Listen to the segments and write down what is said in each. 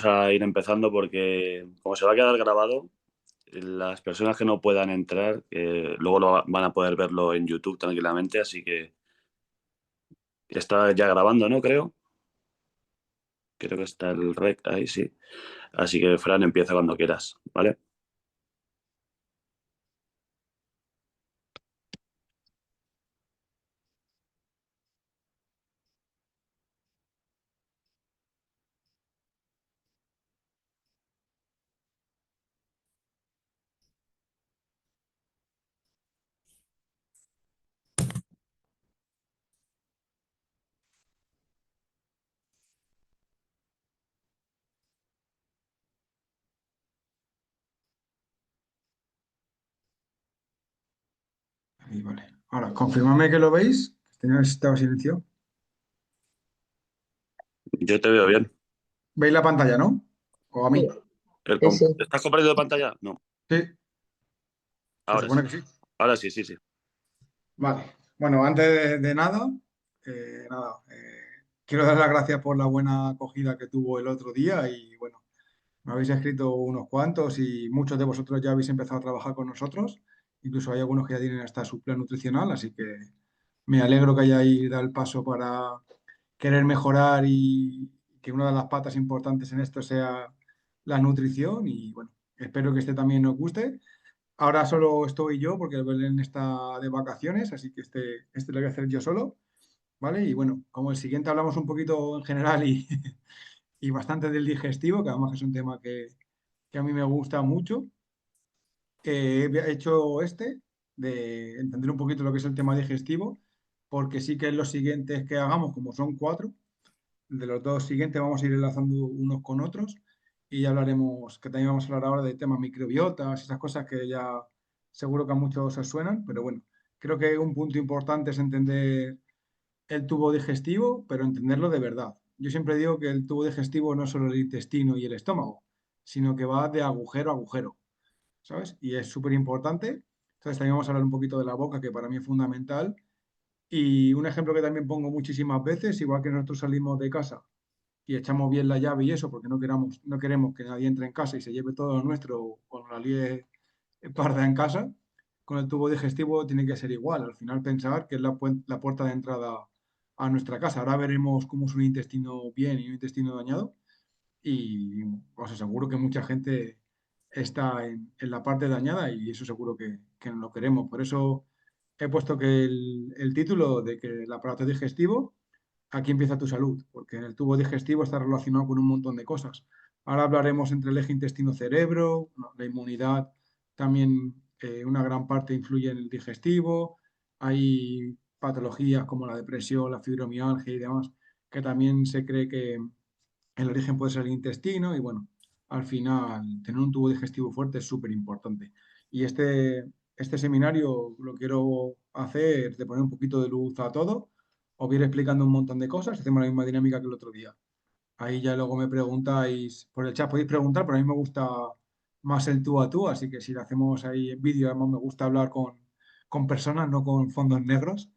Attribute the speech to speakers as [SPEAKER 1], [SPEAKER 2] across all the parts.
[SPEAKER 1] a ir empezando porque como se va a quedar grabado, las personas que no puedan entrar, luego van a poder verlo en YouTube tranquilamente, así que está ya grabando, ¿no? Creo que está el rec ahí, sí. Así que, Fran, empieza cuando quieras, ¿vale?
[SPEAKER 2] Ahí, vale. Ahora, confirmadme que lo veis. Tenía estado silencio.
[SPEAKER 1] Yo te veo bien.
[SPEAKER 2] ¿Veis la pantalla, no? ¿O a mí?
[SPEAKER 3] Sí, sí, sí.
[SPEAKER 1] ¿Estás compartiendo pantalla? No.
[SPEAKER 2] Sí, se
[SPEAKER 1] Ahora
[SPEAKER 2] supone
[SPEAKER 1] sí.
[SPEAKER 2] que sí.
[SPEAKER 1] Ahora sí, sí, sí.
[SPEAKER 2] Vale. Bueno, antes de nada, quiero dar las gracias por la buena acogida que tuvo el otro día y bueno, me habéis escrito unos cuantos y muchos de vosotros ya habéis empezado a trabajar con nosotros. Incluso hay algunos que ya tienen hasta su plan nutricional, así que me alegro que hayáis dado el paso para querer mejorar y que una de las patas importantes en esto sea la nutrición y bueno, espero que este también os guste. Ahora solo estoy yo porque el Belén está de vacaciones, así que este lo voy a hacer yo solo, ¿vale? Y bueno, como el siguiente hablamos un poquito en general y, y bastante del digestivo, que además es un tema que a mí me gusta mucho, he hecho de entender un poquito lo que es el tema digestivo, porque sí que los siguientes que hagamos, como son cuatro, de los dos siguientes vamos a ir enlazando unos con otros y ya hablaremos, que también vamos a hablar ahora de temas microbiotas, esas cosas que ya seguro que a muchos os suenan, pero bueno, creo que un punto importante es entender el tubo digestivo, pero entenderlo de verdad. Yo siempre digo que el tubo digestivo no es solo el intestino y el estómago, sino que va de agujero a agujero, ¿sabes? Y es súper importante. Entonces también vamos a hablar un poquito de la boca, que para mí es fundamental. Y un ejemplo que también pongo muchísimas veces, igual que nosotros salimos de casa y echamos bien la llave y eso, porque no queremos que nadie entre en casa y se lleve todo lo nuestro o nos la líe parda en casa, con el tubo digestivo tiene que ser igual. Al final pensar que es la puerta de entrada a nuestra casa. Ahora veremos cómo es un intestino bien y un intestino dañado y os aseguro que mucha gente está en la parte dañada y eso seguro que no lo queremos. Por eso he puesto que el título de que el aparato digestivo, aquí empieza tu salud, porque el tubo digestivo está relacionado con un montón de cosas. Ahora hablaremos entre el eje intestino-cerebro, ¿no? La inmunidad también, una gran parte influye en el digestivo. Hay patologías como la depresión, la fibromialgia y demás, que también se cree que el origen puede ser el intestino y bueno, al final tener un tubo digestivo fuerte es súper importante. Y este seminario lo quiero hacer de poner un poquito de luz a todo. Os voy a ir explicando un montón de cosas, hacemos la misma dinámica que el otro día. Ahí ya luego me preguntáis, por el chat podéis preguntar, pero a mí me gusta más el tú a tú, así que si lo hacemos ahí en vídeo, además me gusta hablar con personas, no con fondos negros.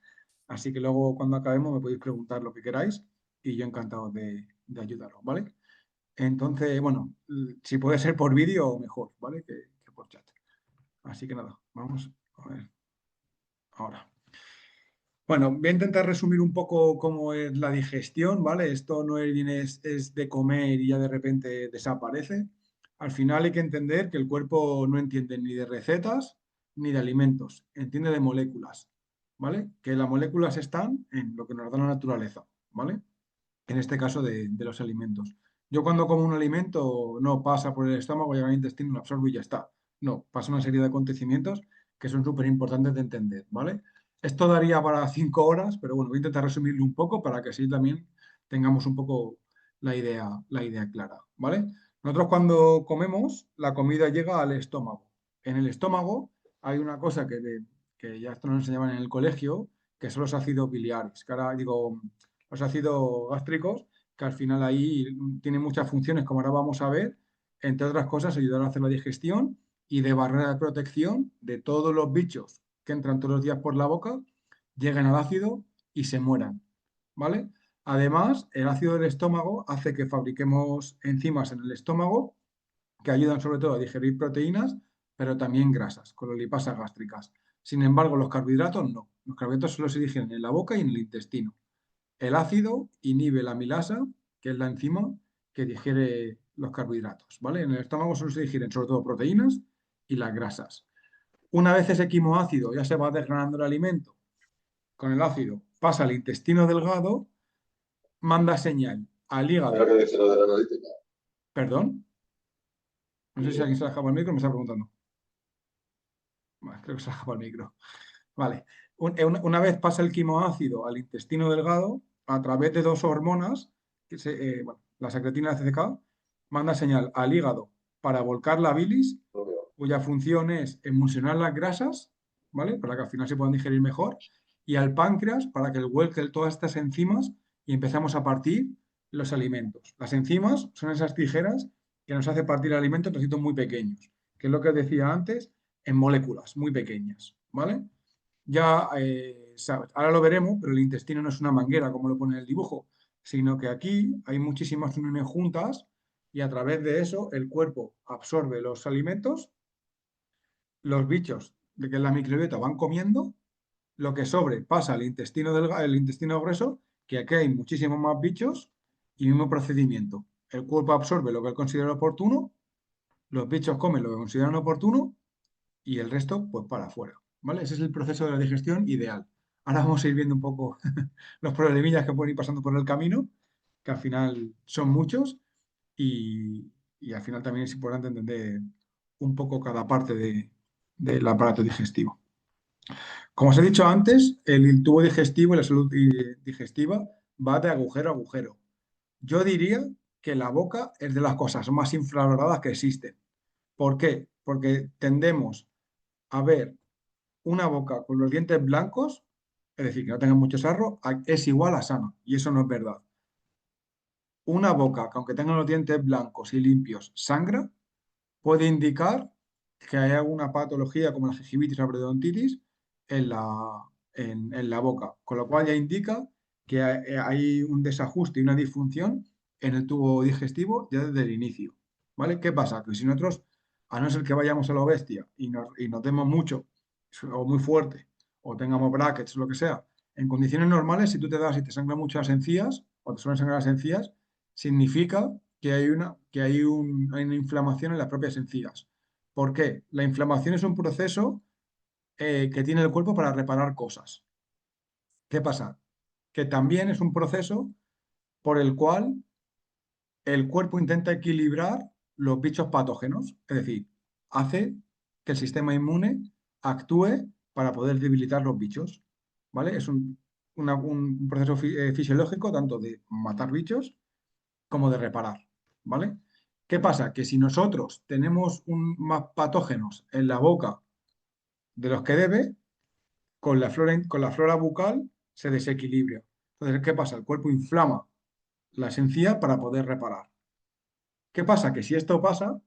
[SPEAKER 2] Así que luego cuando acabemos me podéis preguntar lo que queráis y yo encantado de ayudaros, ¿vale? Entonces, bueno, si puede ser por vídeo, mejor, ¿vale? Que por chat. Así que nada, vamos a ver ahora. Bueno, voy a intentar resumir un poco cómo es la digestión, ¿vale? Esto no es, es de comer y ya de repente desaparece. Al final hay que entender que el cuerpo no entiende ni de recetas ni de alimentos, entiende de moléculas, ¿vale? Que las moléculas están en lo que nos da la naturaleza, ¿vale? En este caso de los alimentos. Yo cuando como un alimento no pasa por el estómago, llega al intestino, lo absorbo y ya está. No, pasa una serie de acontecimientos que son súper importantes de entender, ¿vale? Esto daría para 5 horas, pero bueno, voy a intentar resumirlo un poco para que así también tengamos un poco la idea clara, ¿vale? Nosotros cuando comemos, la comida llega al estómago. En el estómago hay una cosa que ya esto nos enseñaban en el colegio, que son los ácidos biliares, que ahora digo, los ácidos gástricos, que al final ahí tienen muchas funciones, como ahora vamos a ver, entre otras cosas, ayudar a hacer la digestión y de barrera de protección de todos los bichos que entran todos los días por la boca, lleguen al ácido y se mueran, ¿vale? Además, el ácido del estómago hace que fabriquemos enzimas en el estómago que ayudan sobre todo a digerir proteínas, pero también grasas, con las lipasas gástricas. Sin embargo, los carbohidratos no. Los carbohidratos solo se digieren en la boca y en el intestino. El ácido inhibe la amilasa, que es la enzima que digiere los carbohidratos, ¿vale? En el estómago solo se digieren sobre todo proteínas y las grasas. Una vez ese quimoácido ya se va desgranando el alimento con el ácido, pasa al intestino delgado, manda señal al
[SPEAKER 3] Ahora
[SPEAKER 2] hígado.
[SPEAKER 3] que dice lo de la analítica.
[SPEAKER 2] Perdón, no sé si
[SPEAKER 3] Sí.
[SPEAKER 2] alguien se ha dejado el micro, me está preguntando. Bueno, creo que se ha dejado el micro. Vale. Una vez pasa el quimoácido al intestino delgado, a través de dos hormonas, bueno, la secretina y la CCK, manda señal al hígado para volcar la bilis, cuya función es emulsionar las grasas, ¿vale? Para que al final se puedan digerir mejor, y al páncreas para que vuelque todas estas enzimas y empezamos a partir los alimentos. Las enzimas son esas tijeras que nos hace partir el alimento en trocitos muy pequeños, que es lo que decía antes, en moléculas muy pequeñas, ¿vale? Ya, ahora lo veremos, pero el intestino no es una manguera como lo pone en el dibujo, sino que aquí hay muchísimas uniones juntas y a través de eso el cuerpo absorbe los alimentos, los bichos de que es la microbiota van comiendo, lo que sobre pasa al intestino el intestino grueso, que aquí hay muchísimos más bichos y mismo procedimiento. El cuerpo absorbe lo que él considera oportuno, los bichos comen lo que consideran oportuno y el resto, pues para afuera. ¿Vale? Ese es el proceso de la digestión ideal. Ahora vamos a ir viendo un poco los problemillas que pueden ir pasando por el camino, que al final son muchos y al final también es importante entender un poco cada parte del aparato digestivo. Como os he dicho antes, el tubo digestivo y la salud digestiva va de agujero a agujero. Yo diría que la boca es de las cosas más infravaloradas que existen. ¿Por qué? Porque tendemos a ver una boca con los dientes blancos, es decir, que no tenga mucho sarro, es igual a sana. Y eso no es verdad. Una boca que aunque tenga los dientes blancos y limpios, sangra, puede indicar que hay alguna patología como la gingivitis o la periodontitis en la boca, con lo cual ya indica que hay un desajuste y una disfunción en el tubo digestivo ya desde el inicio. ¿Vale? ¿Qué pasa? Que si nosotros, a no ser que vayamos a lo bestia y notemos mucho o muy fuerte o tengamos brackets o lo que sea, en condiciones normales, si tú te das y te sangra mucho las encías o te suelen sangrar las encías, significa que hay una inflamación en las propias encías. ¿Por qué? La inflamación es un proceso que tiene el cuerpo para reparar cosas. ¿Qué pasa? Que también es un proceso por el cual el cuerpo intenta equilibrar los bichos patógenos, es decir, hace que el sistema inmune actúe para poder debilitar los bichos. ¿Vale? Es un proceso fisiológico tanto de matar bichos como de reparar. ¿Vale? ¿Qué pasa? Que si nosotros tenemos más patógenos en la boca de los que debe, con la flora bucal se desequilibra. Entonces, ¿qué pasa? El cuerpo inflama las encías para poder reparar. ¿Qué pasa? Que si esto pasa,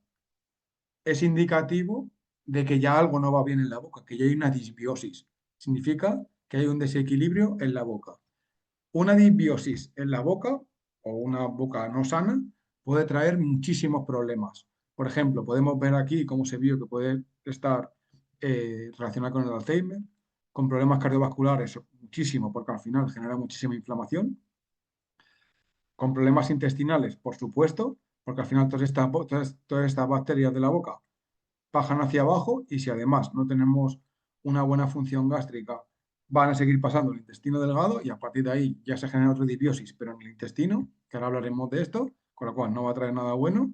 [SPEAKER 2] es indicativo de que ya algo no va bien en la boca, que ya hay una disbiosis. Significa que hay un desequilibrio en la boca. Una disbiosis en la boca o una boca no sana puede traer muchísimos problemas. Por ejemplo, podemos ver aquí cómo se vio que puede estar relacionado con el Alzheimer, con problemas cardiovasculares, muchísimo, porque al final genera muchísima inflamación, con problemas intestinales, por supuesto, porque al final todas estas bacterias de la boca bajan hacia abajo y si además no tenemos una buena función gástrica, van a seguir pasando el intestino delgado y a partir de ahí ya se genera otra disbiosis, pero en el intestino, que ahora hablaremos de esto, con lo cual no va a traer nada bueno.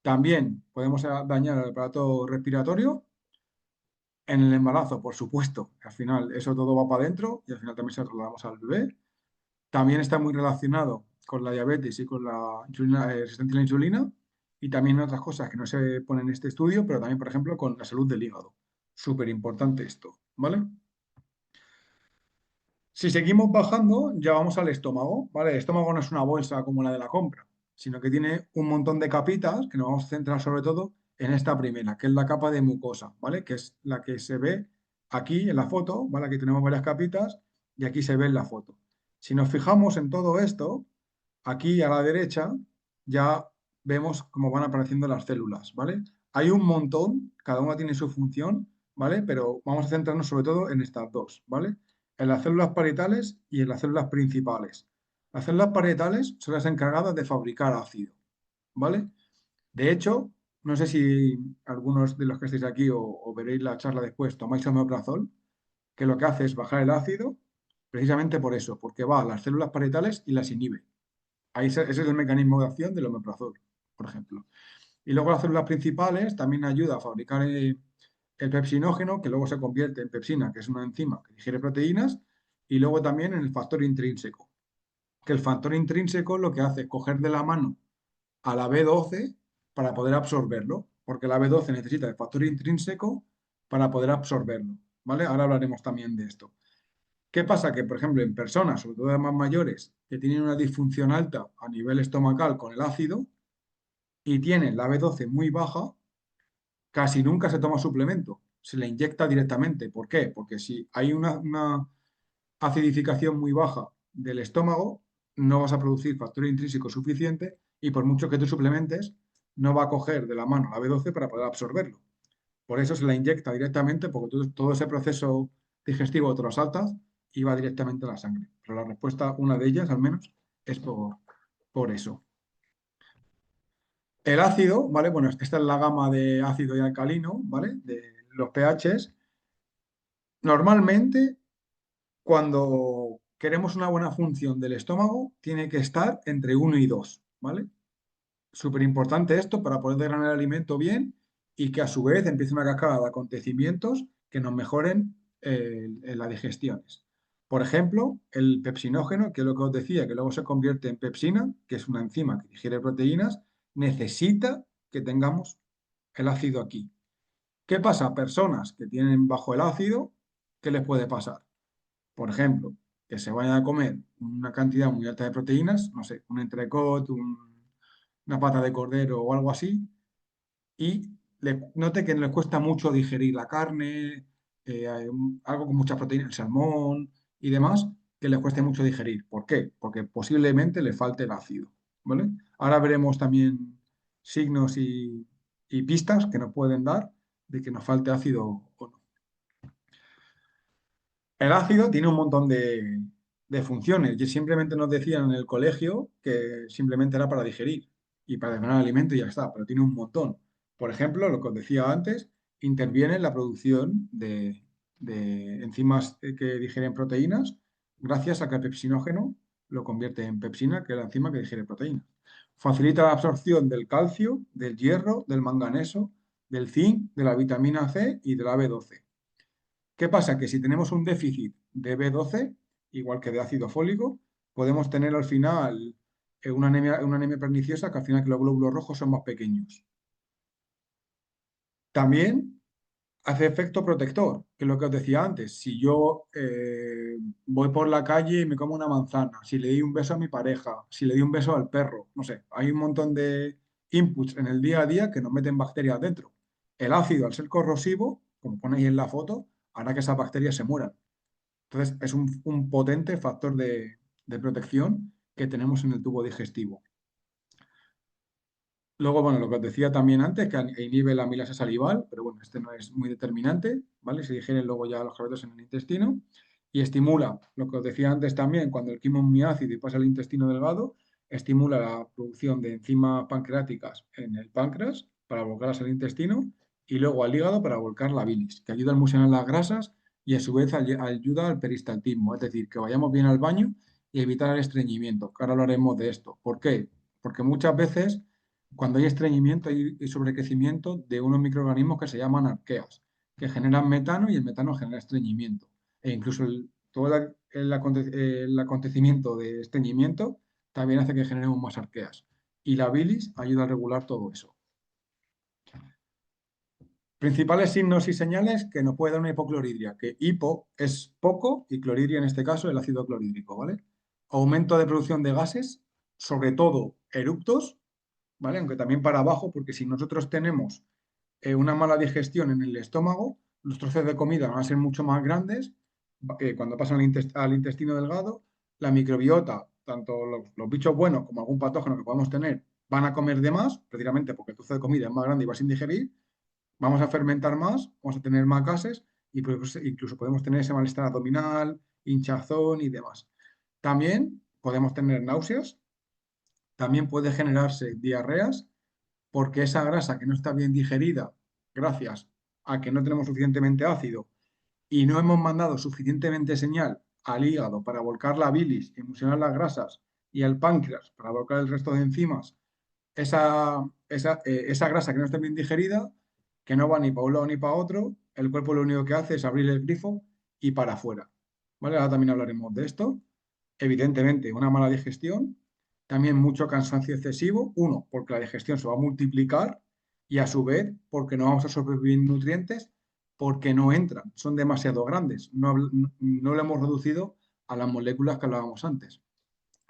[SPEAKER 2] También podemos dañar el aparato respiratorio. En el embarazo, por supuesto, que al final eso todo va para adentro y al final también se lo trasladamos al bebé. También está muy relacionado con la diabetes y con la resistencia a la insulina y también otras cosas que no se ponen en este estudio, pero también, por ejemplo, con la salud del hígado. Súper importante esto, ¿vale? Si seguimos bajando, ya vamos al estómago, ¿vale? El estómago no es una bolsa como la de la compra, sino que tiene un montón de capitas que nos vamos a centrar sobre todo en esta primera, que es la capa de mucosa, ¿vale? Que es la que se ve aquí en la foto, ¿vale? Aquí tenemos varias capitas y aquí se ve en la foto. Si nos fijamos en todo esto, aquí a la derecha ya vemos cómo van apareciendo las células, ¿vale? Hay un montón, cada una tiene su función, ¿vale? Pero vamos a centrarnos sobre todo en estas dos, ¿vale? En las células parietales y en las células principales. Las células parietales son las encargadas de fabricar ácido, ¿vale? De hecho, no sé si algunos de los que estéis aquí o veréis la charla después tomáis omeprazol, que lo que hace es bajar el ácido precisamente por eso, porque va a las células parietales y las inhibe. Ese es el mecanismo de acción del omeprazol, por ejemplo. Y luego las células principales también ayuda a fabricar el pepsinógeno, que luego se convierte en pepsina, que es una enzima que digiere proteínas, y luego también en el factor intrínseco, que el factor intrínseco lo que hace es coger de la mano a la B12 para poder absorberlo, porque la B12 necesita el factor intrínseco para poder absorberlo, ¿vale? Ahora hablaremos también de esto. ¿Qué pasa? Que, por ejemplo, en personas, sobre todo más mayores, que tienen una disfunción alta a nivel estomacal con el ácido y tienen la B12 muy baja, casi nunca se toma suplemento, se le inyecta directamente. ¿Por qué? Porque si hay una acidificación muy baja del estómago, no vas a producir factor intrínseco suficiente y por mucho que tú suplementes, no va a coger de la mano la B12 para poder absorberlo. Por eso se la inyecta directamente, porque todo ese proceso digestivo te lo saltas y va directamente a la sangre. Pero la respuesta, una de ellas al menos, es por eso. El ácido, ¿vale? Bueno, esta es la gama de ácido y alcalino, ¿vale? De los pHs. Normalmente, cuando queremos una buena función del estómago, tiene que estar entre 1 y 2, ¿vale? Súper importante esto para poder desgranar el alimento bien y que a su vez empiece una cascada de acontecimientos que nos mejoren en las digestiones. Por ejemplo, el pepsinógeno, que es lo que os decía, que luego se convierte en pepsina, que es una enzima que digiere proteínas, necesita que tengamos el ácido aquí. ¿Qué pasa? Personas que tienen bajo el ácido, ¿qué les puede pasar? Por ejemplo, que se vayan a comer una cantidad muy alta de proteínas, no sé, un entrecot, una pata de cordero o algo así, y note que les cuesta mucho digerir la carne, algo con mucha proteína, el salmón y demás, que les cueste mucho digerir. ¿Por qué? Porque posiblemente le falte el ácido, ¿vale? Ahora veremos también signos y pistas que nos pueden dar de que nos falte ácido o no. El ácido tiene un montón de funciones y simplemente nos decían en el colegio que simplemente era para digerir y para desgranar alimento y ya está, pero tiene un montón. Por ejemplo, lo que os decía antes, interviene en la producción de enzimas que digieren proteínas gracias a que el pepsinógeno lo convierte en pepsina, que es la enzima que digiere proteínas. Facilita la absorción del calcio, del hierro, del manganeso, del zinc, de la vitamina C y de la B12. ¿Qué pasa? Que si tenemos un déficit de B12, igual que de ácido fólico, podemos tener al final una anemia perniciosa, que al final que los glóbulos rojos son más pequeños. También hace efecto protector, que es lo que os decía antes. Si yo voy por la calle y me como una manzana, si le di un beso a mi pareja, si le di un beso al perro, no sé, hay un montón de inputs en el día a día que nos meten bacterias dentro. El ácido, al ser corrosivo, como ponéis en la foto, hará que esas bacterias se mueran. Entonces, es un potente factor de protección que tenemos en el tubo digestivo. Luego, bueno, lo que os decía también antes, que inhibe la amilasa salival, pero bueno, este no es muy determinante, ¿vale? Se digieren luego ya los carbohidratos en el intestino y estimula, lo que os decía antes también, cuando el quimo es muy ácido y pasa al intestino delgado, estimula la producción de enzimas pancreáticas en el páncreas para volcarlas al intestino y luego al hígado para volcar la bilis, que ayuda a emulsionar las grasas y a su vez ayuda al peristaltismo, es decir, que vayamos bien al baño y evitar el estreñimiento, que ahora hablaremos de esto. ¿Por qué? Porque muchas veces cuando hay estreñimiento y sobrecrecimiento de unos microorganismos que se llaman arqueas, que generan metano y el metano genera estreñimiento. E incluso todo el acontecimiento de estreñimiento también hace que generemos más arqueas. Y la bilis ayuda a regular todo eso. Principales signos y señales que nos puede dar una hipocloridria, que hipo es poco y cloridria en este caso el ácido clorhídrico, ¿vale? Aumento de producción de gases, sobre todo eructos, ¿vale? Aunque también para abajo, porque si nosotros tenemos una mala digestión en el estómago, los trozos de comida van a ser mucho más grandes cuando pasan al intestino delgado, la microbiota, tanto los bichos buenos como algún patógeno que podamos tener, van a comer de más, precisamente porque el trozo de comida es más grande y vas a indigerir, vamos a fermentar más, vamos a tener más gases y pues, incluso podemos tener ese malestar abdominal, hinchazón y demás. También podemos tener náuseas, también puede generarse diarreas porque esa grasa que no está bien digerida, gracias a que no tenemos suficientemente ácido y no hemos mandado suficientemente señal al hígado para volcar la bilis, emulsionar las grasas y al páncreas para volcar el resto de enzimas, esa grasa que no está bien digerida, que no va ni para un lado ni para otro, el cuerpo lo único que hace es abrir el grifo y para afuera. ¿Vale? Ahora también hablaremos de esto. Evidentemente, una mala digestión, también mucho cansancio excesivo, uno, porque la digestión se va a multiplicar y a su vez porque no vamos a sobrevivir nutrientes porque no entran, son demasiado grandes, no lo hemos reducido a las moléculas que hablábamos antes.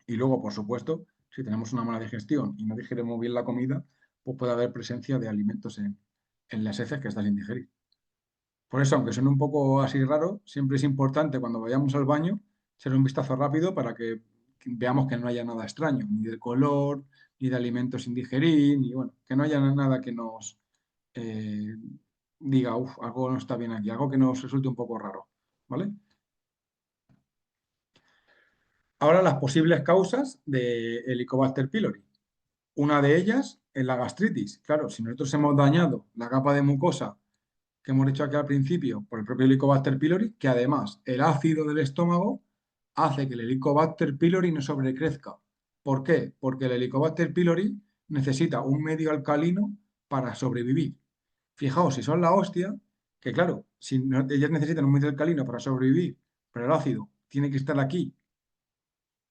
[SPEAKER 2] Y luego, por supuesto, si tenemos una mala digestión y no digerimos bien la comida, pues puede haber presencia de alimentos en las heces que están sin digerir. Por eso, aunque suene un poco así raro, siempre es importante cuando vayamos al baño echar un vistazo rápido para que veamos que no haya nada extraño, ni de color, ni de alimentos sin digerir, ni bueno, que no haya nada que nos eh, diga, uff, algo no está bien aquí, algo que nos resulte un poco raro, ¿vale? Ahora las posibles causas de Helicobacter pylori. Una de ellas es la gastritis. Claro, si nosotros hemos dañado la capa de mucosa que hemos dicho aquí al principio por el propio Helicobacter pylori, que además el ácido del estómago hace que el Helicobacter pylori no sobrecrezca. ¿Por qué? Porque el Helicobacter pylori necesita un medio alcalino para sobrevivir. Fijaos, si son la hostia, que claro, si ellas necesitan un medio alcalino para sobrevivir, pero el ácido tiene que estar aquí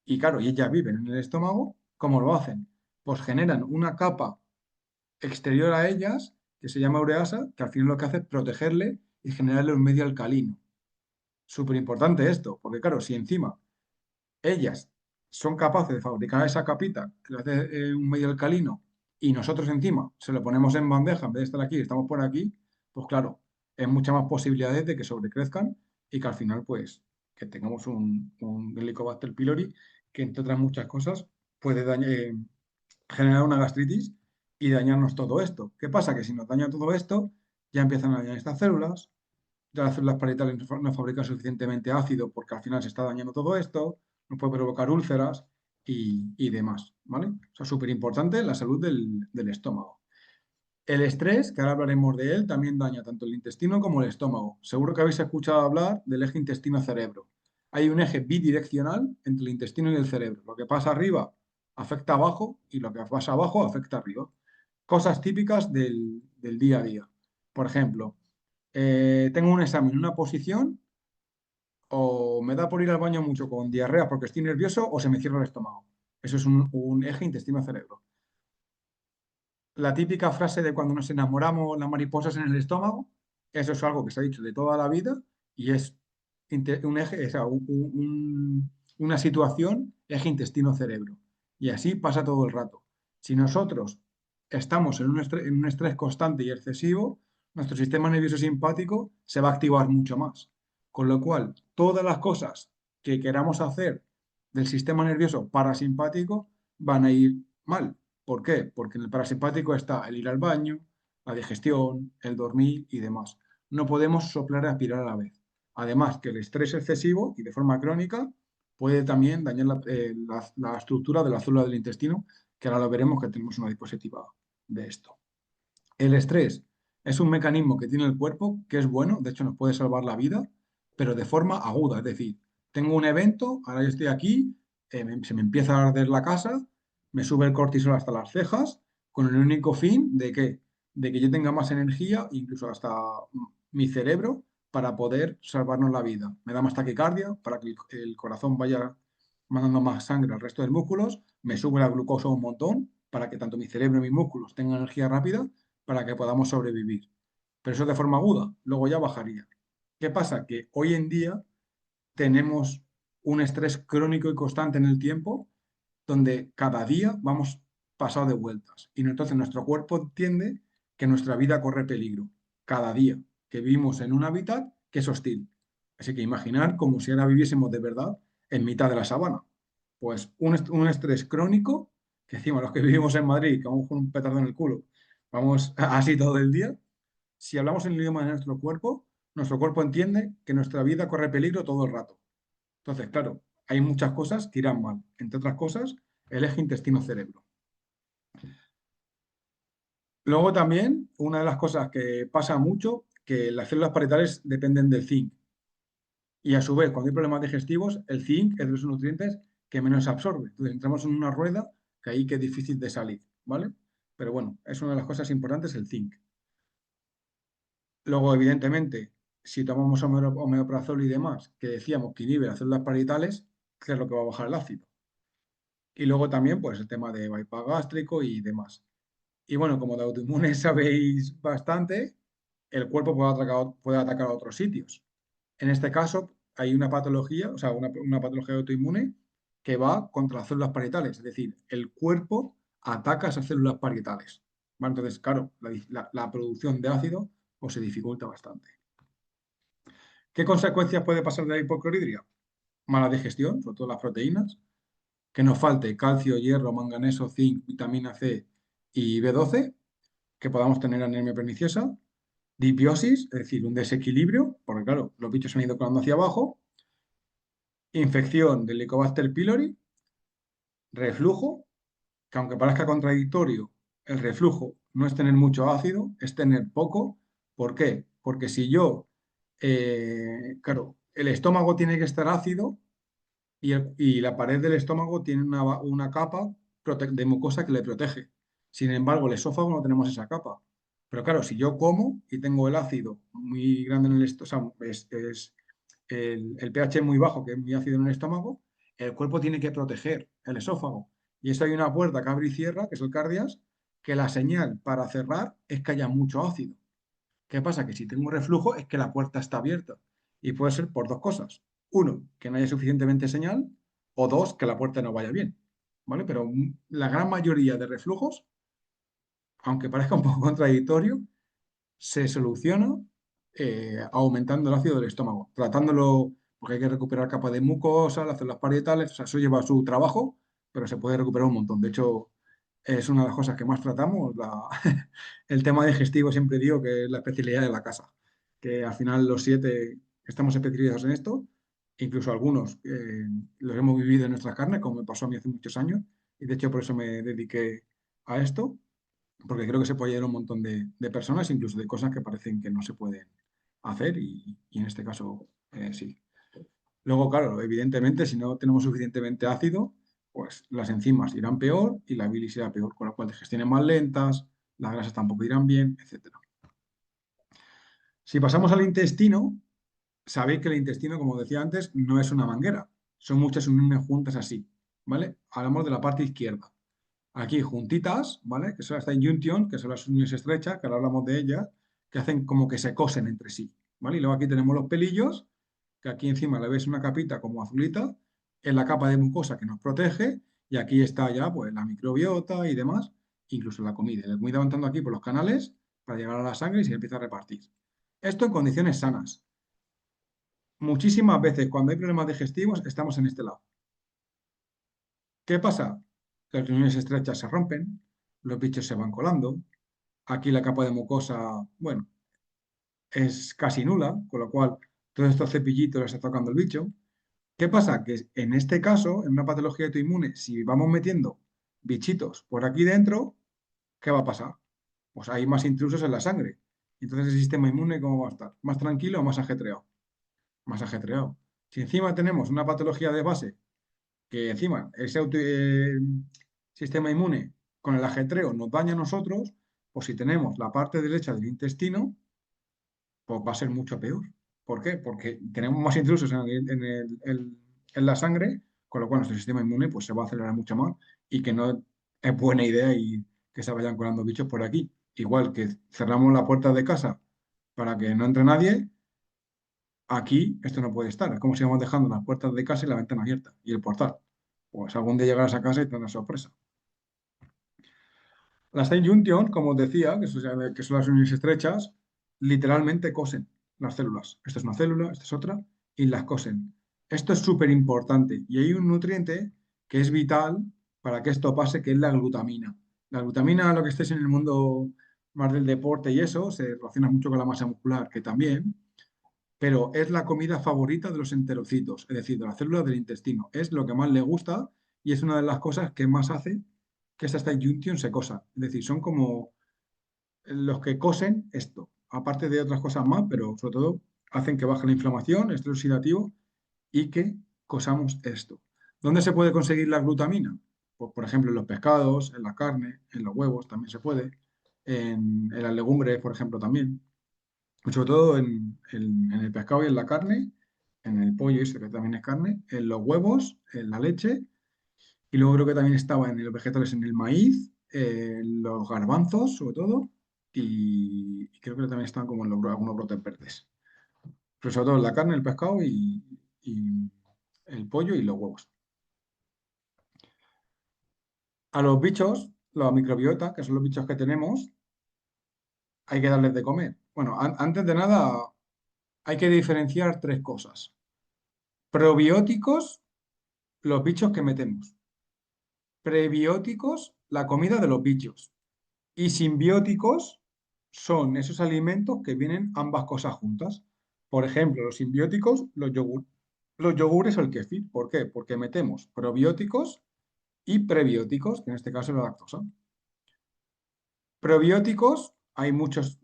[SPEAKER 2] y claro, y ellas viven en el estómago, ¿cómo lo hacen? Pues generan una capa exterior a ellas, que se llama ureasa, que al final lo que hace es protegerle y generarle un medio alcalino. Súper importante esto, porque claro, si encima ellas son capaces de fabricar esa capita que le hace un medio alcalino y nosotros encima se lo ponemos en bandeja en vez de estar aquí, estamos por aquí, pues claro, es muchas más posibilidades de que sobrecrezcan y que al final pues que tengamos un Helicobacter pylori que entre otras muchas cosas puede generar una gastritis y dañarnos todo esto. ¿Qué pasa? Que si nos daña todo esto, ya empiezan a dañar estas células, ya las células parietales no fabrican suficientemente ácido porque al final se está dañando todo esto, nos puede provocar úlceras y demás, ¿vale? O sea, súper importante la salud del estómago. El estrés, que ahora hablaremos de él, también daña tanto el intestino como el estómago. Seguro que habéis escuchado hablar del eje intestino-cerebro. Hay un eje bidireccional entre el intestino y el cerebro. Lo que pasa arriba afecta abajo y lo que pasa abajo afecta arriba. Cosas típicas del día a día. Por ejemplo, tengo un examen en una posición o me da por ir al baño mucho con diarrea porque estoy nervioso o se me cierra el estómago. Eso es un eje intestino-cerebro. La típica frase de cuando nos enamoramos, las mariposas en el estómago, eso es algo que se ha dicho de toda la vida y es un eje, o sea, una situación, eje intestino-cerebro. Y así pasa todo el rato. Si nosotros estamos en un estrés constante y excesivo, nuestro sistema nervioso simpático se va a activar mucho más. Con lo cual, todas las cosas que queramos hacer del sistema nervioso parasimpático van a ir mal. ¿Por qué? Porque en el parasimpático está el ir al baño, la digestión, el dormir y demás. No podemos soplar y aspirar a la vez. Además, que el estrés excesivo y de forma crónica puede también dañar la estructura de la célula del intestino, que ahora lo veremos que tenemos una diapositiva de esto. El estrés es un mecanismo que tiene el cuerpo que es bueno, de hecho nos puede salvar la vida, pero de forma aguda. Es decir, tengo un evento, ahora yo estoy aquí, se me empieza a arder la casa, me sube el cortisol hasta las cejas, con el único fin de que, yo tenga más energía, incluso hasta mi cerebro, para poder salvarnos la vida. Me da más taquicardia para que el corazón vaya mandando más sangre al resto de músculos, me sube la glucosa un montón para que tanto mi cerebro y mis músculos tengan energía rápida para que podamos sobrevivir. Pero eso de forma aguda, luego ya bajaría. ¿Qué pasa? Que hoy en día tenemos un estrés crónico y constante en el tiempo donde cada día vamos pasado de vueltas. Y entonces nuestro cuerpo entiende que nuestra vida corre peligro cada día, que vivimos en un hábitat que es hostil. Así que imaginar como si ahora viviésemos de verdad en mitad de la sabana. Pues un estrés crónico, que encima los que vivimos en Madrid, que vamos con un petardo en el culo, vamos así todo el día, si hablamos en el idioma de nuestro cuerpo entiende que nuestra vida corre peligro todo el rato. Entonces, claro, hay muchas cosas que irán mal. Entre otras cosas, el eje intestino-cerebro. Luego también, una de las cosas que pasa mucho, que las células parietales dependen del zinc. Y a su vez, cuando hay problemas digestivos, el zinc es de los nutrientes que menos se absorbe. Entonces entramos en una rueda que ahí que es difícil de salir, ¿vale? Pero bueno, es una de las cosas importantes el zinc. Luego, evidentemente, si tomamos omeprazol y demás, que decíamos que inhibe las células parietales, ¿qué es lo que va a bajar el ácido? Y luego también, pues el tema de bypass gástrico y demás. Y bueno, como de autoinmunes sabéis bastante, el cuerpo puede atacar a otros sitios. En este caso, hay una patología, o sea, una patología autoinmune que va contra las células parietales, es decir, el cuerpo ataca esas células parietales. ¿Vale? Entonces, claro, la producción de ácido pues, se dificulta bastante. ¿Qué consecuencias puede pasar de la hipocloridria? Mala digestión, sobre todo las proteínas, que nos falte calcio, hierro, manganeso, zinc, vitamina C y B12, que podamos tener anemia perniciosa, disbiosis, es decir, un desequilibrio, porque claro, los bichos se han ido colando hacia abajo, infección del Helicobacter pylori, reflujo, que aunque parezca contradictorio, el reflujo no es tener mucho ácido, es tener poco. ¿Por qué? Porque si yo, claro, el estómago tiene que estar ácido y la pared del estómago tiene una capa de mucosa que le protege. Sin embargo, el esófago no tenemos esa capa. Pero claro, si yo como y tengo el ácido muy grande en el estómago, es el pH muy bajo, que es muy ácido en el estómago, el cuerpo tiene que proteger el esófago. Y eso hay una puerta que abre y cierra, que es el cardias, que la señal para cerrar es que haya mucho ácido. ¿Qué pasa? Que si tengo reflujo es que la puerta está abierta. Y puede ser por dos cosas. Uno, que no haya suficientemente señal. O dos, que la puerta no vaya bien. ¿Vale? Pero la gran mayoría de reflujos, aunque parezca un poco contradictorio, se soluciona aumentando el ácido del estómago, tratándolo, porque hay que recuperar capa de mucosa, las células parietales, o sea, eso lleva su trabajo, pero se puede recuperar un montón. De hecho, es una de las cosas que más tratamos. El tema digestivo siempre digo que es la especialidad de la casa, que al final los siete estamos especializados en esto, incluso algunos los hemos vivido en nuestra carne, como me pasó a mí hace muchos años, y de hecho por eso me dediqué a esto porque creo que se puede ayudar a un montón de personas, incluso de cosas que parecen que no se pueden hacer y en este caso sí. Luego, claro, evidentemente, si no tenemos suficientemente ácido, pues las enzimas irán peor y la bilis irá peor, con lo cual digestiones más lentas, las grasas tampoco irán bien, etcétera. Si pasamos al intestino, sabéis que el intestino, como decía antes, no es una manguera, son muchas uniones juntas así, ¿vale? Hablamos de la parte izquierda. Aquí juntitas, ¿vale? Que son esta injunción, que son las uniones estrechas, que ahora hablamos de ellas, que hacen como que se cosen entre sí, ¿vale? Y luego aquí tenemos los pelillos, que aquí encima le ves una capita como azulita, es la capa de mucosa que nos protege, y aquí está ya pues la microbiota y demás, incluso la comida. La comida va entrando aquí por los canales para llegar a la sangre y se empieza a repartir. Esto en condiciones sanas. Muchísimas veces cuando hay problemas digestivos estamos en este lado. ¿Qué pasa? Las uniones estrechas se rompen, los bichos se van colando. Aquí la capa de mucosa, bueno, es casi nula, con lo cual todos estos cepillitos les está tocando el bicho. ¿Qué pasa? Que en este caso, en una patología autoinmune, si vamos metiendo bichitos por aquí dentro, ¿qué va a pasar? Pues hay más intrusos en la sangre. Entonces el sistema inmune, ¿cómo va a estar? ¿Más tranquilo o más ajetreado? Más ajetreado. Si encima tenemos una patología de base que encima ese sistema inmune con el ajetreo nos daña a nosotros, pues si tenemos la parte derecha del intestino, pues va a ser mucho peor. ¿Por qué? Porque tenemos más intrusos en la sangre, con lo cual nuestro sistema inmune pues, se va a acelerar mucho más y que no es buena idea y que se vayan colando bichos por aquí. Igual que cerramos la puerta de casa para que no entre nadie, aquí esto no puede estar. Es como si vamos dejando las puertas de casa y la ventana abierta y el portal. Pues algún día llegarás a casa y tendrás sorpresa. Las tight junction, como os decía, que son las uniones estrechas, literalmente cosen las células. Esta es una célula, esta es otra, y las cosen. Esto es súper importante y hay un nutriente que es vital para que esto pase, que es la glutamina. La glutamina, lo que estés en el mundo más del deporte y eso, se relaciona mucho con la masa muscular, que también, pero es la comida favorita de los enterocitos, es decir, de las células del intestino. Es lo que más le gusta y es una de las cosas que más hace que esta junction se cosa. Es decir, son como los que cosen esto, aparte de otras cosas más, pero sobre todo hacen que baje la inflamación, el estrés oxidativo y que cosamos esto. ¿Dónde se puede conseguir la glutamina? Pues, por ejemplo, en los pescados, en la carne, en los huevos también se puede, en las legumbres, por ejemplo, también. Sobre todo en el pescado y en la carne, en el pollo, ese que también es carne, en los huevos, en la leche, y luego creo que también estaba en los vegetales, en el maíz, en los garbanzos, sobre todo, y creo que también están como en algunos brotes verdes. Pero sobre todo en la carne, el pescado y el pollo y los huevos. A los bichos, la microbiota, que son los bichos que tenemos, hay que darles de comer. Bueno, antes de nada, hay que diferenciar tres cosas. Probióticos, los bichos que metemos. Prebióticos, la comida de los bichos. Y simbióticos son esos alimentos que vienen ambas cosas juntas. Por ejemplo, los simbióticos, los yogures o el kefir. ¿Por qué? Porque metemos probióticos y prebióticos, que en este caso es la lactosa. Probióticos, hay muchas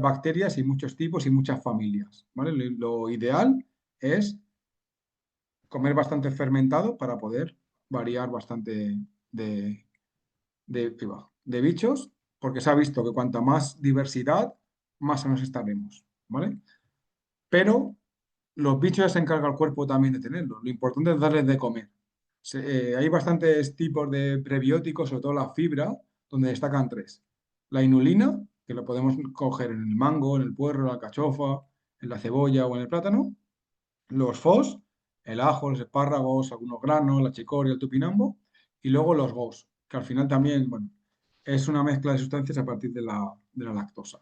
[SPEAKER 2] bacterias y muchos tipos y muchas familias, ¿vale? Lo ideal es comer bastante fermentado para poder variar bastante de, de bichos, porque se ha visto que cuanta más diversidad, más sanos estaremos, ¿vale? Pero los bichos ya se encarga el cuerpo también de tenerlos. Lo importante es darles de comer. Hay bastantes tipos de prebióticos, sobre todo la fibra, donde destacan tres. La inulina, que lo podemos coger en el mango, en el puerro, en la alcachofa, en la cebolla o en el plátano. Los fos, el ajo, los espárragos, algunos granos, la chicoria, el tupinambo. Y luego los gos, que al final también, bueno, es una mezcla de sustancias a partir de la lactosa,